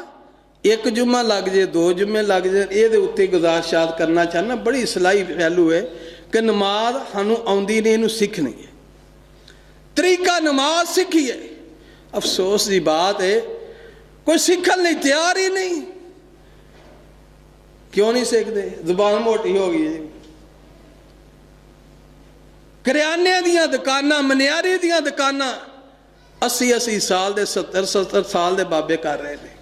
1 जुम्मा लग जाए 2 जुम्मे लग जाए, ये उत्ते गुजारिशात करना चाहना। बड़ी सलाही पहलू है कि नमाज सानू आउंदी नहीं, इनू सीखनी है, तरीका नमाज सीखिए। अफसोस की बात है कोई सीखने लिए तैयार ही नहीं। क्यों नहीं सीखते? जुबान मोटी हो गई है। करियाने दियां दुकानां, मनियारी दियां दुकानां 80-80 साल दे 70-70 साल दे बाबे कर रहे हैं।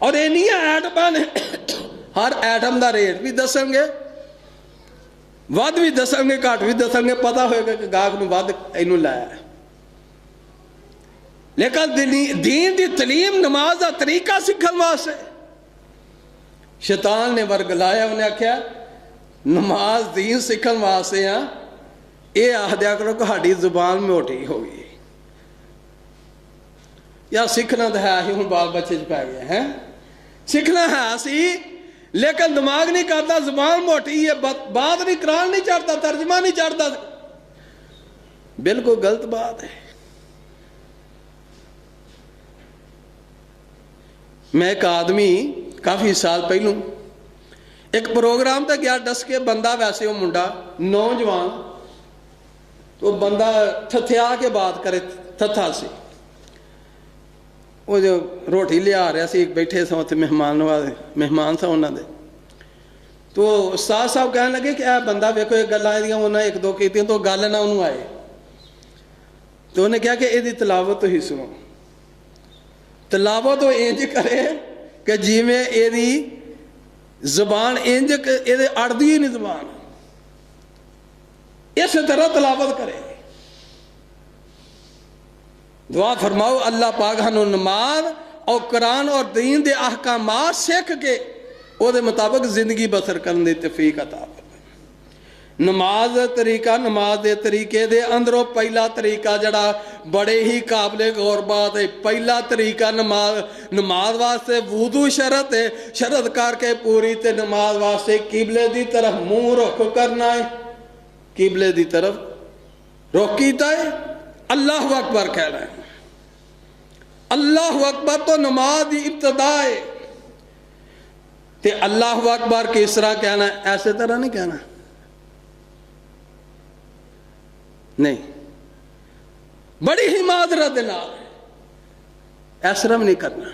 और इन्नियां आइटमां ने, हर आइटम का रेट भी दसेंगे, वध भी दसेंगे, घट भी दसेंगे, पता होएगा कि गाहक नूं वध इनू लाया है। लेकिन दीन की तलीम नमाज का तरीका सीखने वास्ते शैतान ने वरगलाया। उन्हें आख्या नमाज दीन सीखने वास्ते हाँ, ये आख दिया करो कि साड़ी जुबान मोटी हो गई। यार सीखना तो है ही, हूँ बाल बच्चे पै गए हैं, सीखना है सी, लेकिन दिमाग नहीं करता, जुबान मोटी है, बात नहीं, कुरान नहीं चढ़ता, तर्जमा नहीं चढ़ता। बिल्कुल गलत बात है। मैं एक आदमी काफ़ी साल पहलू एक प्रोग्राम तक गया, दस के बंदा, वैसे वो मुंडा नौजवान, तो बंदा थथिया के बात करे, थथा से वो जो रोटी लिया रहा सी, बैठे थे उत्थे मेहमान सा उन्होंने। तो उस्ताद साहब कहने लगे कि यह बंदा वेखो, एक गल्लां उन्हें 1-2 की तो गल ना उन्होंने आए। तो उन्हें कहा कि यदी तलावत ही सुनो, तलावत तो इंज करे कि जिमें यदी ਜ਼ਬਾਨ ਇੰਜ ਕਿ ਇਹਦੇ ਅੜਦੀ ਹੀ ਨਹੀਂ ਜ਼ਬਾਨ, ਇਸੇ ਤਰ੍ਹਾਂ ਤਲਾਵਤ ਕਰੇ। दुआ फरमाओ अल्लाह पाक सानू नमाज और कुरान और दीन दे अहकामात सीख के ਉਹਦੇ मुताबिक जिंदगी बसर करने ਦੀ तौफीक अता फरमाए। नमाज का तरीका, नमाज के तरीके दे अंदरों पहला तरीका जड़ा बड़े ही काबिले गौर बात है। पहला तरीका नमाज वास्ते वुदू शरत है, शरत करके पूरी ते नमाज वास्ते किबले की तरफ मुंह रुख करना है, किबले की तरफ रुख कीता है, अल्लाह अकबर कहना है। अल्लाह अकबर तो नमाज की इब्तदा है, ते अल्लाह अकबर किस तरह कहना है? ऐसे तरह नहीं कहना, नहीं, बड़ी ही माजरत ऐसा नहीं करना।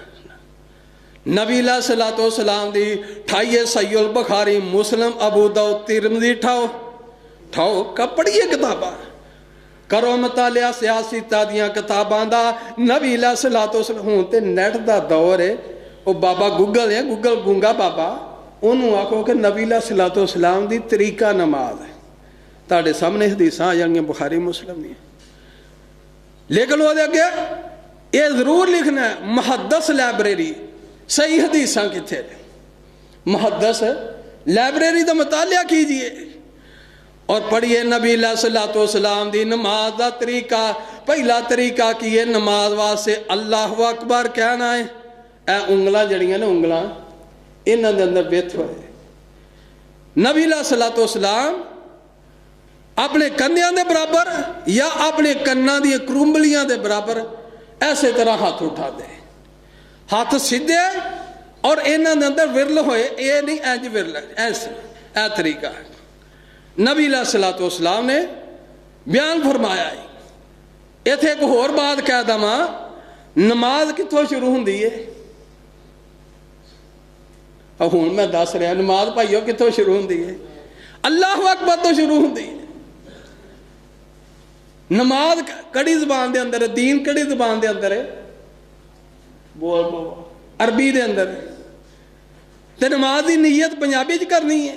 नबी सलातो सलाम दी ठाइए सहीहुल बुखारी, मुस्लिम, अबू दाऊद, तिरमिज़ी ठाओ ठाओ पढ़िए किताबां, करो मुतालिया सियासत दियां किताबां दा। नबी सलातो सलाम हुण ते नैट दा दौर है, वो बाबा गूगल है, गूगल गूंगा बाबा, उन्होंने आखो कि नबी सलातो सलाम दी तरीका नमाज है। तुहाडे सामने हदीसां आ जाएंगियां बुखारी मुस्लिम दी, लेकिन वो अगे ये जरूर लिखना है मुहद्दस लाइब्रेरी, सही हदीसां कित्थे ने, मुहद्दस लाइब्रेरी का मुतालिया कीजिए और पढ़िए नबी सलातो सलाम दी नमाज का तरीका। पहला तरीका की है, नमाज वास्ते अल्लाह अकबर कहना है। ए उंगलां जड़ियां ने उंगलां इन्हां दे अंदर बिथ होए, नबी सलातो सलाम अपने कंधियां दे बराबर या अपने कन्नां दी करुंबलियां दे बराबर ऐसे तरह हाथ उठा दे, हाथ सीधे और इन्हां दे अंदर विरल होए, ये नहीं इंज विरल, ऐसे ए तरीका नबी सलातो सलाम ने बयान फरमाया है। इत्थे एक होर बात कह दवां, नमाज कित्थों शुरू हुंदी है? हुण मैं दस रहा नमाज भाईओ कित्थों शुरू हुंदी है? अल्लाह अकबर तो शुरू हुंदी है। नमाज कड़ी जबान दे अंदर है, दीन कड़ी जबान दे अंदर है, बोल बोल अरबी दे अंदर है, ते नमाज की नीयत पंजाबी च करनी है।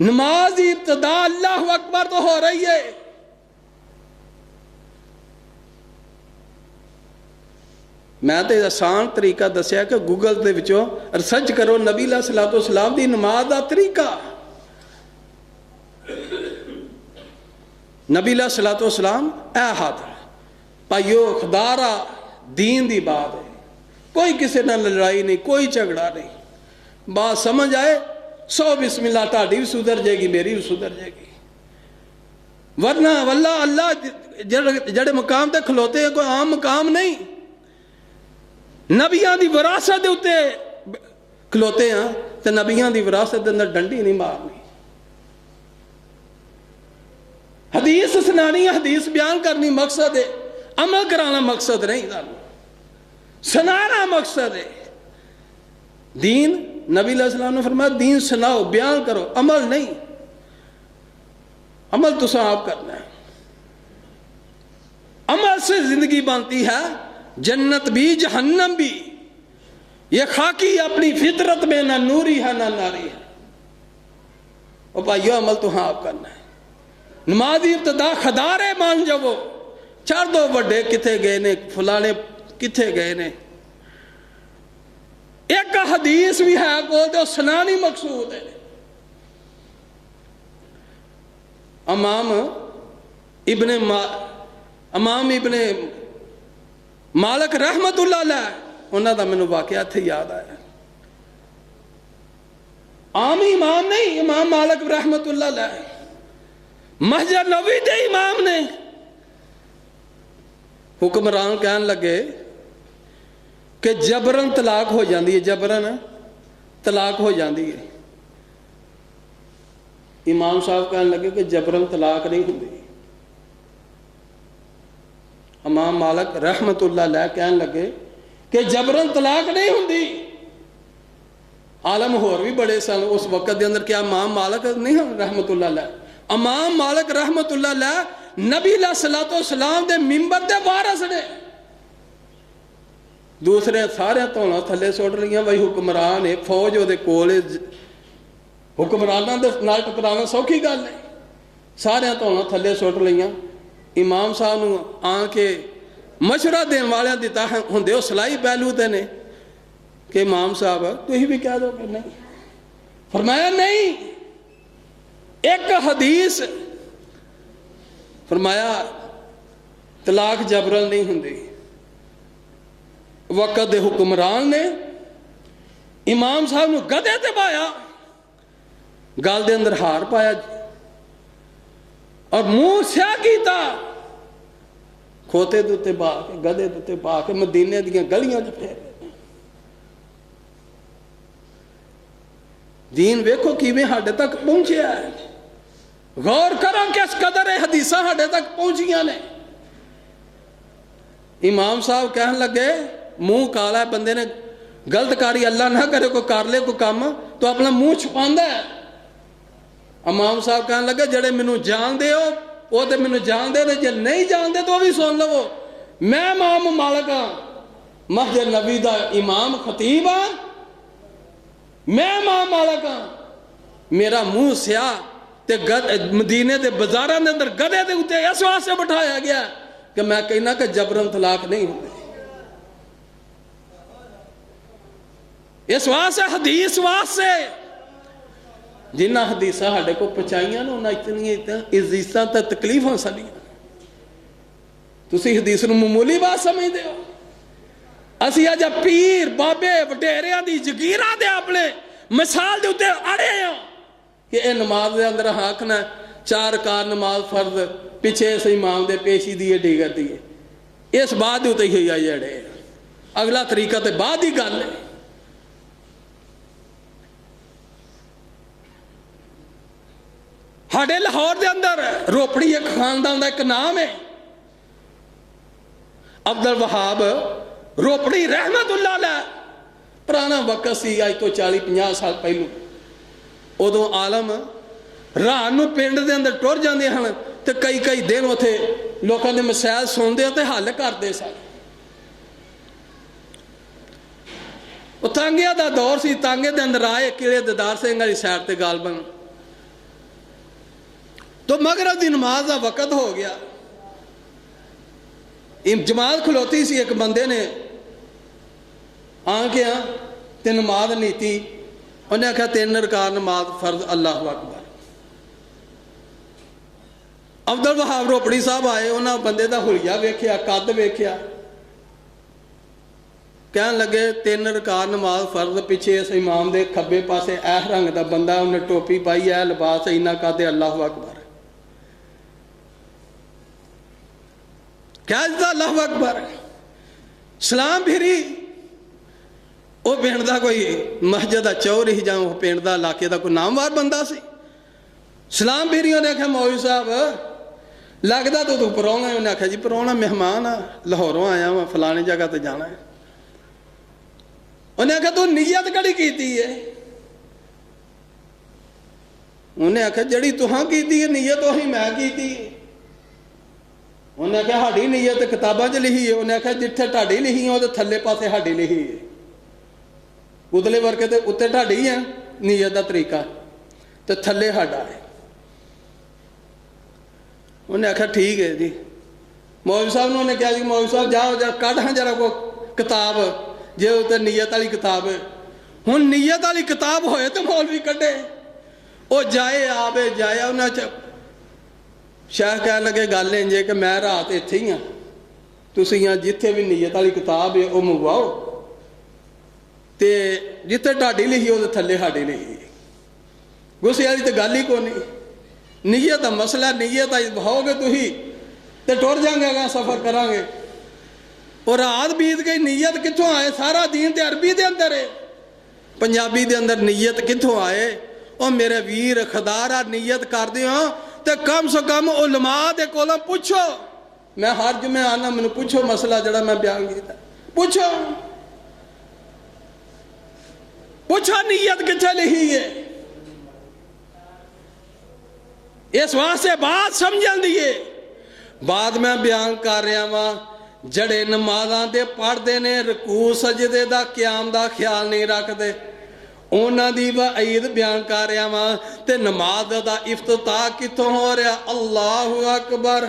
नमाज की इब्तदा अल्लाह अकबर तो हो रही है। मैं तो आसान तरीका दसिया कि गूगल के विचों रिसर्च करो नबी सलातो सलाम की नमाज का तरीका। नबी सलातो सलाम ए हाथ भाईओ खुदारा दीन की बात है, कोई किसी नाल लड़ाई नहीं, कोई झगड़ा नहीं, बात समझ आए 100 बिस्मिल्लाह, ताड़ी भी सुधर जाएगी, मेरी भी सुधर जाएगी। वरना वल्ला अल्लाह जड़े मकाम ते खलोते हैं कोई आम मकाम नहीं, नबियां दी विरासत दे उत्ते खलोते हैं, तो नबियां दी विरासत दे अंदर डंडी नहीं मारनी। हदीस सुनानी, हदीस बयान करनी मकसद है, अमल कराना मकसद नहीं, सुनाना मकसद है। दीन नबी सलाम ने फरमाया दीन सुनाओ, बयान करो, अमल नहीं। अमल तो आप करना है, अमल से जिंदगी बनती है, जन्नत भी जहन्नम भी। ये खाकी अपनी फितरत में ना नूरी है ना नारी है। और भाइयों अमल तो आप करना है। नमाज की इब्तदा खदारे मान जाओ, चढ़ दो बड़े किथे गए ने, फलाने किथे गए ने। एक हदीस भी है को जो सुनानी मकसूद है। इमाम इब्ने मालिक रहमतुल्लाह अलैह, उन्हों का मैनू वाकया इत्थे याद आया। आम इमाम नहीं, इमाम मालिक रहमतुल्लाह अलैह मस्जिद नबवी दे इमाम ने। हुक्मरान कहन लगे कि जबरन तलाक हो जाती है, जबरन तलाक हो जाती है। इमाम साहब कहन लगे कि जबरन तलाक नहीं होती। इमाम मालिक रहमतुल्लाह अलैह कहन लगे कि जबरन तलाक नहीं होती। आलम होर भी बड़े सन उस वक्त के अंदर, क्या इमाम मालिक नहीं रहमतुल्लाह अलैह? इमाम मालिक रहमतुल्लाह अलैह नबी सलातो सलाम दे मिंबर दे वारिस ने। ਦੂਸਰੇ ਸਾਰੇ ਧੌਣਾ ਥੱਲੇ ਸੁੱਟ ਲਈਆਂ। ਬਈ ਹੁਕਮਰਾਨ ਹੈ, ਫੌਜ ਉਹਦੇ ਕੋਲ ਹੈ, ਹੁਕਮਰਾਨਾਂ ਦੇ ਨਾਲ ਟਕਰਾਉਣਾ ਸੌਖੀ ਗੱਲ ਹੈ। ਸਾਰਿਆਂ ਧੌਣਾ ਥੱਲੇ ਸੁੱਟ ਲਈਆਂ। ਇਮਾਮ ਸਾਹਿਬ ਨੂੰ ਆ ਕੇ ਮਸ਼ਵਰਾ ਦੇਣ ਵਾਲਿਆਂ ਦੀ ਤਾਂ ਹੁੰਦੇ ਉਹ ਸਲਾਹੀ ਪਹਿਲੂ ਤੇ ਨੇ ਕਿ ਇਮਾਮ ਸਾਹਿਬ ਤੁਸੀਂ ਵੀ ਕਹਿ ਦਿਓ ਕਿ ਨਹੀਂ। ਫਰਮਾਇਆ ਨਹੀਂ, ਇੱਕ ਹਦੀਸ ਫਰਮਾਇਆ ਤਲਾਕ ਜਬਰਨ ਨਹੀਂ ਹੁੰਦੀ। ਵਕਤ ਦੇ ਹੁਕਮਰਾਨ ਨੇ ਇਮਾਮ ਸਾਹਿਬ ਨੂੰ ਗਧੇ ਤੇ ਪਾਇਆ, ਗਲ ਦੇ ਅੰਦਰ ਹਾਰ ਪਾਇਆ ਔਰ ਮੂੰਹ ਸਿਆਹ ਕੀਤਾ, ਖੋਤੇ ਦੇ ਉੱਤੇ ਪਾ ਕੇ, ਗਧੇ ਦੇ ਉੱਤੇ ਪਾ ਕੇ ਮਦੀਨੇ ਦੀਆਂ ਗਲੀਆਂ 'ਚ ਫੇਰੇ। ਦੀਨ ਵੇਖੋ ਕਿਵੇਂ ਸਾਡੇ ਤੱਕ ਪਹੁੰਚਿਆ ਹੈ। ਗੌਰ ਕਰੋ ਕਿਸ ਕਦਰ ਇਹ ਹਦੀਸਾਂ ਸਾਡੇ ਤੱਕ ਪਹੁੰਚੀਆਂ ਨੇ। ਇਮਾਮ ਸਾਹਿਬ ਕਹਿਣ ਲੱਗੇ, ਮੂੰਹ ਕਾਲਾ ਬੰਦੇ ਨੇ ਗਲਤ ਕਰੀ, ਅੱਲਾ ਨਾ ਕਰੇ ਕੋਈ ਕਰ ਲੈ ਕੋਈ ਕੰਮ ਤਾਂ ਆਪਣਾ ਮੂੰਹ ਛੁਪਾਉਂਦਾ ਹੈ। ਇਮਾਮ ਸਾਹਿਬ ਕਹਿਣ ਲੱਗੇ, ਜਿਹੜੇ ਮੈਨੂੰ ਜਾਣਦੇ ਹੋ ਉਹ ਤੇ ਮੈਨੂੰ ਜਾਣਦੇ ਨੇ, ਜੇ ਨਹੀਂ ਜਾਣਦੇ ਤਾਂ ਉਹ ਵੀ ਸੁਣ ਲਵੋ। ਮੈਂ ਇਮਾਮ ਮਾਲਕ ਹਾਂ, ਮਸਜਿਦ ਨਬੀ ਦਾ ਇਮਾਮ ਖਤੀਬ ਹਾਂ, ਮੈਂ ਇਮਾਮ ਮਾਲਕ ਹਾਂ। ਮੇਰਾ ਮੂੰਹ ਸਿਆਹ ਤੇ ਮਦੀਨੇ ਦੇ ਬਾਜ਼ਾਰਾਂ ਦੇ ਅੰਦਰ ਗਧੇ ਦੇ ਉੱਤੇ ਇਸ ਵਾਸਤੇ ਬਿਠਾਇਆ ਗਿਆ ਕਿ ਮੈਂ ਕਹਿਣਾ ਕਿ ਜਬਰਨ ਤਲਾਕ ਨਹੀਂ ਹੁੰਦੇ। ਇਸ ਵਾਸਤੇ ਹਦੀਸ ਵਾਸਤੇ ਜਿਨ੍ਹਾਂ ਹਦੀਸਾਂ ਸਾਡੇ ਕੋਲ ਪਹੁੰਚਾਈਆਂ ਨੇ ਉਹਨਾਂ ਇਤਨੀਆਂ ਇਜ਼ਤਾਂ ਤਾਂ ਤਕਲੀਫਾਂ ਸਾਡੀਆਂ। ਤੁਸੀਂ ਹਦੀਸ ਨੂੰ ਮਾਮੂਲੀ ਬਾਤ ਸਮਝਦੇ ਹੋ। ਅਸੀਂ ਅੱਜ ਪੀਰ ਬਾਬੇ ਵਡੇਰਿਆਂ ਦੀ ਜ਼ਗੀਰਾਂ ਦੇ ਆਪਣੇ ਮਿਸਾਲ ਦੇ ਉੱਤੇ ਅੜੇ ਹਾਂ ਕਿ ਇਹ ਨਮਾਜ਼ ਦੇ ਅੰਦਰ ਆਖਣਾ 4 ਕਾਰ ਨਮਾਜ਼ ਫਰਜ਼, ਪਿੱਛੇ ਇਸ ਇਮਾਮ ਦੇ ਪੇਸ਼ੀ ਦੀ ਏਡੀ ਕਰਦੀ ਹੈ। ਇਸ ਬਾਤ ਦੇ ਉੱਤੇ ਹੀ ਆਈ ਅੜੇ। ਅਗਲਾ ਤਰੀਕਾ ਤੇ ਬਾਅਦ ਦੀ ਗੱਲ ਹੈ। ਸਾਡੇ ਲਾਹੌਰ ਦੇ ਅੰਦਰ ਰੋਪੜੀ ਇੱਕ ਖਾਨਦਾਨ ਦਾ ਇੱਕ ਨਾਮ ਹੈ, ਅਬਦੁਲ ਵਹਾਬ ਰੋਪੜੀ ਰਹਿਮਤੁल्लाह ਅਲੈਹ। ਪੁਰਾਣਾ ਵਕਤ ਸੀ, ਅੱਜ ਤੋਂ 40-50 ਸਾਲ ਪਹਿਲੋਂ। ਉਦੋਂ ਆਲਮ ਰਾਤ ਨੂੰ ਪਿੰਡ ਦੇ ਅੰਦਰ ਟੁਰ ਜਾਂਦੇ ਹਨ ਤੇ ਕਈ ਦਿਨ ਉੱਥੇ ਲੋਕਾਂ ਦੇ ਮਸਾਇਲ ਸੁਣਦੇ ਤੇ ਹੱਲ ਕਰਦੇ ਸਨ। ਉਹ ਤਾਂਗਿਆਂ ਦਾ ਦੌਰ ਸੀ। ਤਾਂਗੇ ਦੇ ਅੰਦਰ ਆਏ ਕਿਲੇ ਦਦਾਰ ਸਿੰਘ ਵਾਲੀ ਸਾਈਡ ਤੇ ਗਾਲਬਨ तो मगरब की नमाज का वक़्त हो गया। जमात खलोती सी, एक बंदे ने आ गया ते नमाज नीति, उन्हें आख्या 3 रकात नमाज फर्ज, अल्लाह अकबर। अब्दुल वहाब रोपड़ी साहब आए, उन्होंने बंदे का हुलिया वेख्या, कद वेख्या, कहन लगे 3 रकात नमाज फर्ज, पिछे इस इमाम के खब्बे पासे एह रंग का बंदा, उन्हें टोपी पाई, है लिबास इन्ना कद, अल्लाह अकबर। क्या अल्लाह अकबर। सलाम फिरी। वो पिंड का कोई मस्जिद का चौर ही जाओ, पिंड का इलाके का कोई नामवार बंदा सी। सलाम फिरी। उन्हें आख्या मौलवी साहब लगता तो तू परौना है। उन्हें आख्या जी परौना मेहमान आ, लाहौरों आया वा, फलानी जगह तो जाना है। उन्हें आख्या तू नीयत कड़ी की है। उन्हें आख्या जड़ी तुहां की नीयत उही मैं की। उन्हें आख्या साड़ी नीयत किताबों च लिखी है। उन्हें आख्या जिथे ढाडी लिखी है वो थले पासे साड़ी लिखी है, उतले वर्के तो उत्ते ढाडी है नीयत का तरीका, तो थले साडा है। उन्हें आख्या ठीक है जी। मौलवी साहब ने उन्हें कहा जी मौलवी साहब जाओ जरा कढ़ हाँ जरा को किताब, जे उत्ते नीयत वाली किताब है। हुण नीयत वाली किताब होए तो मौलवी कढ़े, वो जाए आवे जाया। उन्हें शाह कह लगे गल इंजे कि मैं रात इत्थे ही हाँ, तुसीं जिथे भी नीयत वाली किताब है वो मंगवाओ, तो जिथे ढाडी लिखी वो थले साडी लिखी। गुस्से वाली तो गल ही कोई नहीं। नीयत का मसला, नीयत बहाओगे तुसीं तो टुर जाएंगे, अगर सफ़र करांगे। और रात बीत गई, नीयत कित्थों आए? सारा दीन तो अरबी के अंदर है, पंजाबी के अंदर नीयत कित्थों आए? और मेरे वीर खदारा नीयत करदे हो तो कम से कम उलमा दे कोलों पूछो। मैं हर जुमे आना, मैनू पूछो मसला जड़ा मैं बयान किया, पूछो पूछो नीयत कित्थे लिखी है। इस वास्ते बात समझन दी है। बात मैं बयान कर रहा वहाँ जड़े नमाज़ां दे पढ़ते ने रकू सजदे दा क़याम दा ख्याल नहीं रखते, उन्हां दी वईद बयान कर रहा वां। ते नमाज दा इफ्तिताह कित्थों हो रहा? अल्लाहु अकबर।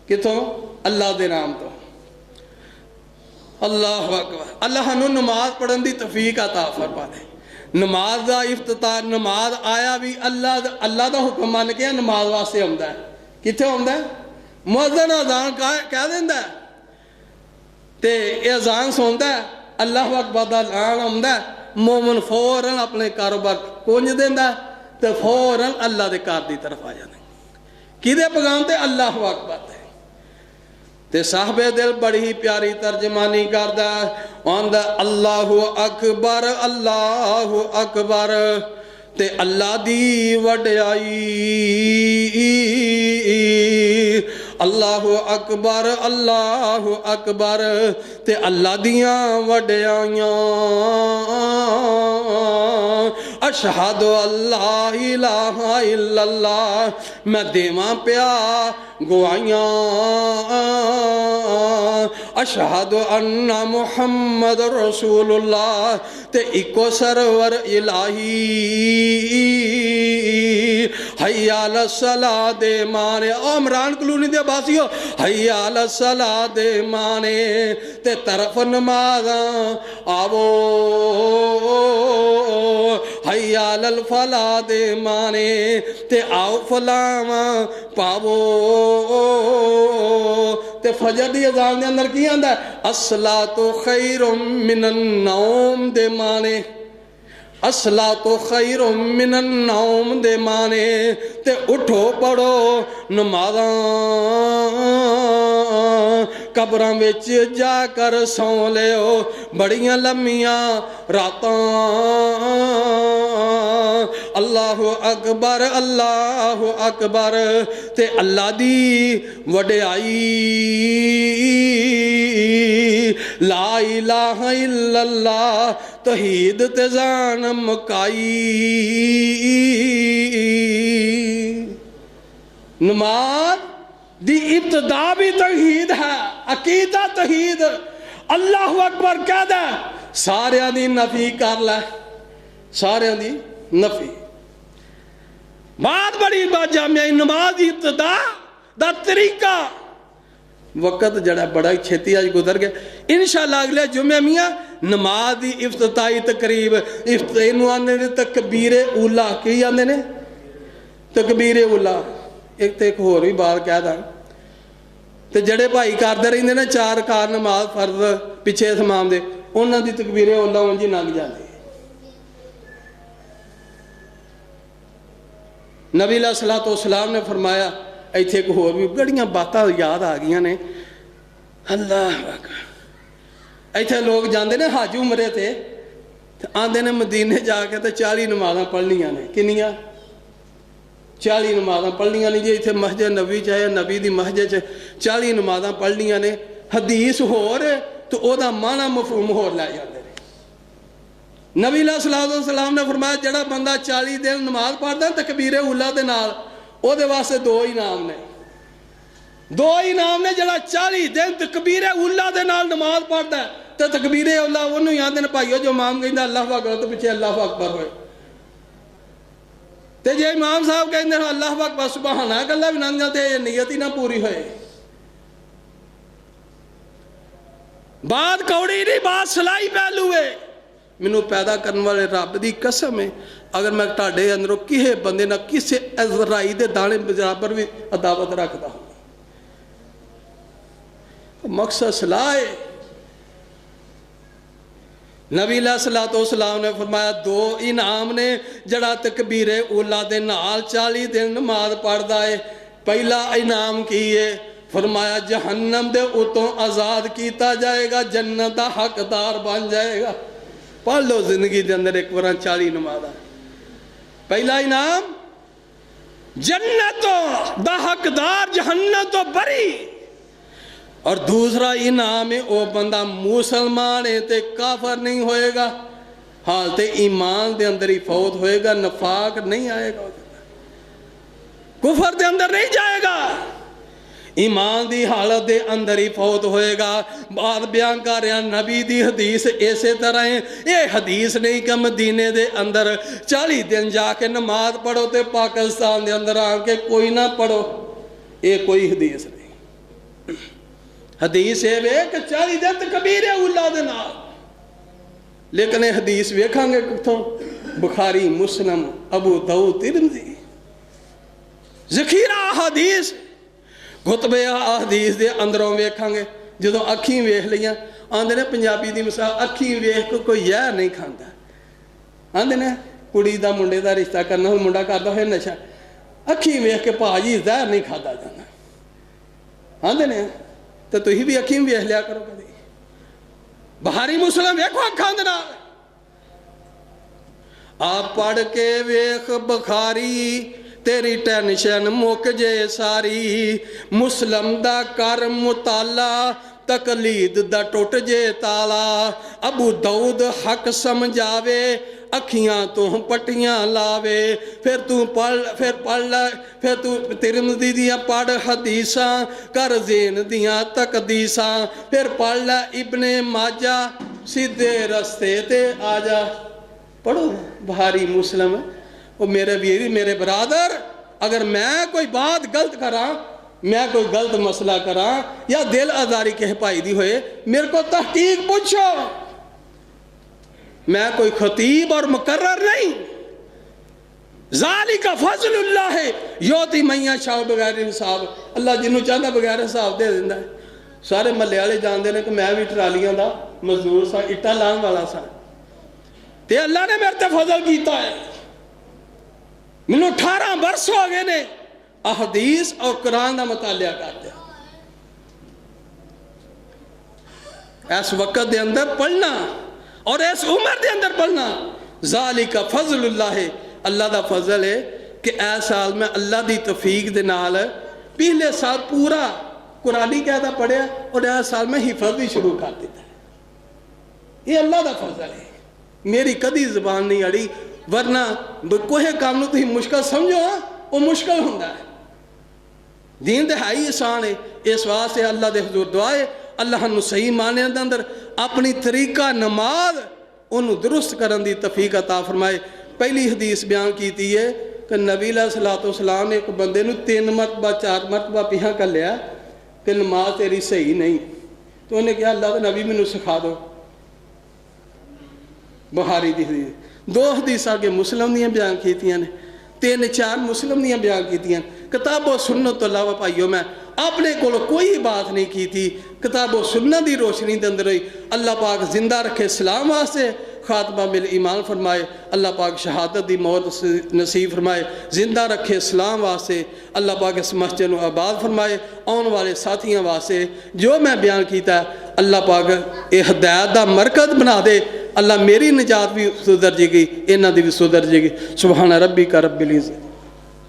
कित्थों? अल्लाह दे नाम तो। अल्लाहु अकबर। अल्लाह नूं नमाज पढ़न दी तौफीक अता फरमावे। नमाज दा इफ्तिताह, नमाज आया भी अल्लाह दा हुक्म मन के नमाज वास्ते आउंदा है। कित्थे आउंदा है? मुअज्जिन अज़ान कह दिंदा है ते अज़ान सुनदा है, अल्लाहु अकबर दा ऐलान आउंदा है, मोमन फौरन अपने कारोबार कुंज दिंदा ते फौरन अल्लाह दे घर दी तरफ आ जांदा। किहदे पैगाम ते? अल्लाहु अकबर ते। ते साहबे दिल बड़ी ही प्यारी तर्जमानी करदा, आंदा अल्लाहु अकबर अल्लाहु अकबर। ते अल्लाह दी वड्याई, अल्लाहु अकबर अल्लाहु अकबर। ते अल्लाह दियां वड्याइयां, अशहदु अल्ला इलाहा इल्लल्लाह। मैं देवां प्या गवाइयां, अशहदु अन्ना मुहम्मद रसूलुल्लाह। ते इको सरवर इलाही, हय्या अला सलाह दे माने। ओ इमरान कलोनी दे बासियो, हय्या अला सलाह दे माने। ते तरफ नमाज़ां आवो, हय्या अलल फलाह दे माने। ते आओ फलावां पावो। ते फजर दी अज़ान दे अंदर की आंदा? अस्सलातु खैरुम मिनन नौम दे माने। अस्सलातु खैरुम मिनन नौम दे माने। ते उठो पढ़ो नमाज़ां, कब्रां विच जाकर सौ लियो बड़ियां लम्मियां रातां। अल्लाहु अकबर अल्लाहु अकबर। ते अल्लाह दी वड्याई, ला इलाहा इल्लल्लाह। तौहीद ते जान मकाई। नमाज दी इब्तदा भी तौहीद है, अकीदा तौहीद। अल्लाहु अकबर कह दे, सारियां दी नफी कर लै, सारियां दी नफी। बात बड़ी बात जामिया नमाज दी इब्तदा दा तरीका। वक्त जड़ा बड़ा छेती अज गुजर गया। इंशाअल्लाह अगले जुमे मियाँ नमाज दी इफ्तिताही तकरीब, इनू आंदे ने तकबीरे उला। की आंदे ने? तकबीरे उला। एक तो एक होर भी बात कह दा, ते जड़े भाई करते रहिंदे ने चार कार नमाज फर्ज पिछे इमाम दे, उन्हां दी तकबीरे उला उंज ही लंघ जांदी। नबी अलैहिस्सलातु वस्सलाम ने फरमाया, इत्थे एक होर भी बड़ियां बातां याद आ गई ने। अल्लाह अकबर। इत्थे लोग जाते ने हज उमरे ते आंदे ने मदीने जाके ते 40 नमाज़ां पढ़नियां ने। किन्नियां? 40 नमाज़ां पढ़नियां ने जी। इत्थे मस्जिद नबी च है, नबी दी मस्जिद च 40 नमाज़ां पढ़नियां ने। हदीस होर तो ओदा माना मफहूम होर लै जांदे ने। नबी अलैहिस्सलाम ने फरमाया, जड़ा बंदा 40 दिन नमाज पढ़दा तकबीरे उला दे नाल, ओदे वास्ते 2 इनाम ने। 2 इनाम ने। जड़ा 40 दिन तकबीरे उला दे नाल नमाज पढ़दा ते तकबीरे उला ओनू ही आंदे ने भाईओ जो इमाम कहंदा अल्लाहु अकबर तो पिछे अल्लाहु अकबर होए। ते जे इमाम साहब कहंदे अल्लाहु अकबर सुभान अल्लाह गल्लां भी लंघ जाते, नीयत ही ना पूरी होए। बात कौड़ी नहीं, बात सलाई पहलू है। मैनू पैदा करने वाले रब की कसम है, अगर मैं तुहाडे अंदरों किसी बंदे ना किसी अजराई दे दाने बराबर भी अदावत रखता हूँ, तो मकसद सलाह है। नबी अलैहिस्सलातु वस्सलाम ने फरमाया 2 इनाम ने जड़ा तकबीरे उला दे नाल 40 दिन नमाज पढ़दा है। पहला इनाम की है? फरमाया जहन्नम दे उतों आज़ाद किया जाएगा, जन्नत का हकदार बन जाएगा। पढ़ लो जिंदगी के अंदर एक बार 40 नमाज़ां। पहला इनाम जन्नत दा हकदार, जहन्नम तो बरी। और दूसरा इनाम है वो बंदा मुसलमान है ते काफर नहीं होएगा, हालत ईमान दे अंदर ही फौत होएगा, नफाक नहीं आएगा, कुफर दे अंदर नहीं जाएगा। ईमान दी हालत दे अंदर ही फौत होएगा। बात बयान कर रहा नबी दी हदीस इसे तरह है। ये हदीस नहीं कि मदीने दे अंदर 40 दिन जाके नमाज पढ़ो तो पाकिस्तान दे अंदर आके कोई ना पढ़ो, ये कोई हदीस नहीं। हदीस ये वे कि 40 दिन तो कबीर है उल्ला दे नाल, लेकिन ये हदीस वेखांगे किथों? बुखारी, मुस्लिम, अबू दाऊद, तिरमिज़ी। ज़ख़ीरा हदीस खुतबे हदीस दे अंदरों वेखांगे। जदों अखीं वेख लियां, आंदे ने पंजाबी दी मिसाल, अखीं वेख के कोई जहर नहीं खांदा। आंदे ने कुड़ी दा मुंडे दा रिश्ता करना हो, मुंडा करदा होए नशा, अखीं वेख के भाजी जहर नहीं खाता जांदा। आंदे ने तो तुसीं भी अखीं वेख लिया करो कदी। बुखारी मुस्लिम वेखो अखां दे नाल। आप पढ़ के वेख बुखारी, तेरी टेंशन मुक जे सारी। मुस्लिम दा कर मुताला, तकलीद दा टुट जे ताला। अबू दाऊद हक समझावे, अखियां तू पट्टियां लावे। फिर तू पढ़ लै, फिर तू तिरमिज़ी दियां पढ़ हदीसां, कर ज़ेन दियां तकदीसां। फिर पढ़ लै इब्ने माजा, सीधे रस्ते ते आ जा। पढ़ो बुखारी मुस्लिम। वो मेरे वीर, मेरे बरादर, अगर मैं कोई बात गलत करा, मैं कोई गलत मसला करा या दिल आजारी कह पाई दी होए, मेरे को तहकीक पूछो। मैं कोई खतीब और मुकर्रर नहीं। ज़ालिका फ़ज़लुल्लाह है योती मैया शाह बगैर हिसाब। अल्लाह जिन्हों चाहता बगैर हिसाब दे दिंदा है। सारे महल्ले वाले जानते हैं कि मैं भी ट्रालियां का मजदूर सा, इट्टा लाने वाला सा, ते अल्लाह ने मेरे ते फजल किया है। मैनू 18 वर्ष हो गए ने हदीस और कुरान का मुतालिया करते। इस वक्त दे अंदर पढ़ना और इस उम्र दे अंदर पढ़ना, ज़ालिका फ़ज़लुल्लाह है, अल्लाह का फजल है कि इस साल मैं अल्लाह की तौफीक दे नाल पिछले साल पूरा कुरानी कहता पढ़िया और इस साल मैं हिफज भी शुरू कर दिता। ये अल्लाह का फजल है। मेरी कदी ज़बान नहीं अड़ी, वरना कोई काम नूं तुसीं मुश्किल समझो ना, वो मुश्किल हुंदा है। दीन तो है ही आसान है। इस वास्ते अल्लाह दे हुजूर दुआ है, अल्लाह नूं सही माने दे अंदर अपनी तरीका नमाज उन्होंने दुरुस्त करन दी तौफीक अता फरमाए। पहली हदीस बयान की है कि नबी अलैहिस्सलातु वस्सलाम ने एक बंदे नूं 3 मरतबा 4 मरतबा पिछा घल्लिया कि नमाज तेरी सही नहीं, तो उन्हें कहा अल्लाह के नबी मैनूं सिखा दो। बुखारी दी हदीस। 2 हदीसां के मुस्लिम दियां बयान कीतियां ने, 3-4 मुस्लिम दियां बयान कीतियां। किताबो सुन्नत तो अलावा भाइयों मैं अपने को कोई बात नहीं की थी। किताबो सुन्नत की रोशनी के अंदर ही अल्लाह पाक जिंदा रखे इस्लाम वास्ते, खात्मा मिल ईमान फरमाए। अल्लाह पाक शहादत की मौत नसीब फरमाए। जिंदा रखे इस्लाम वास्ते अल्लाह पाक इस मस्जिद को आबाद फरमाए। आने वाले साथियों वास्ते जो मैं बयान किया अल्लाह पाक ये हदायत का मरकज बना दे। अल्लाह मेरी निजात भी सुधर जाएगी, इन्हों की भी सुधर जाएगी। सुभान रब्बिका रब्बिल इज्जत।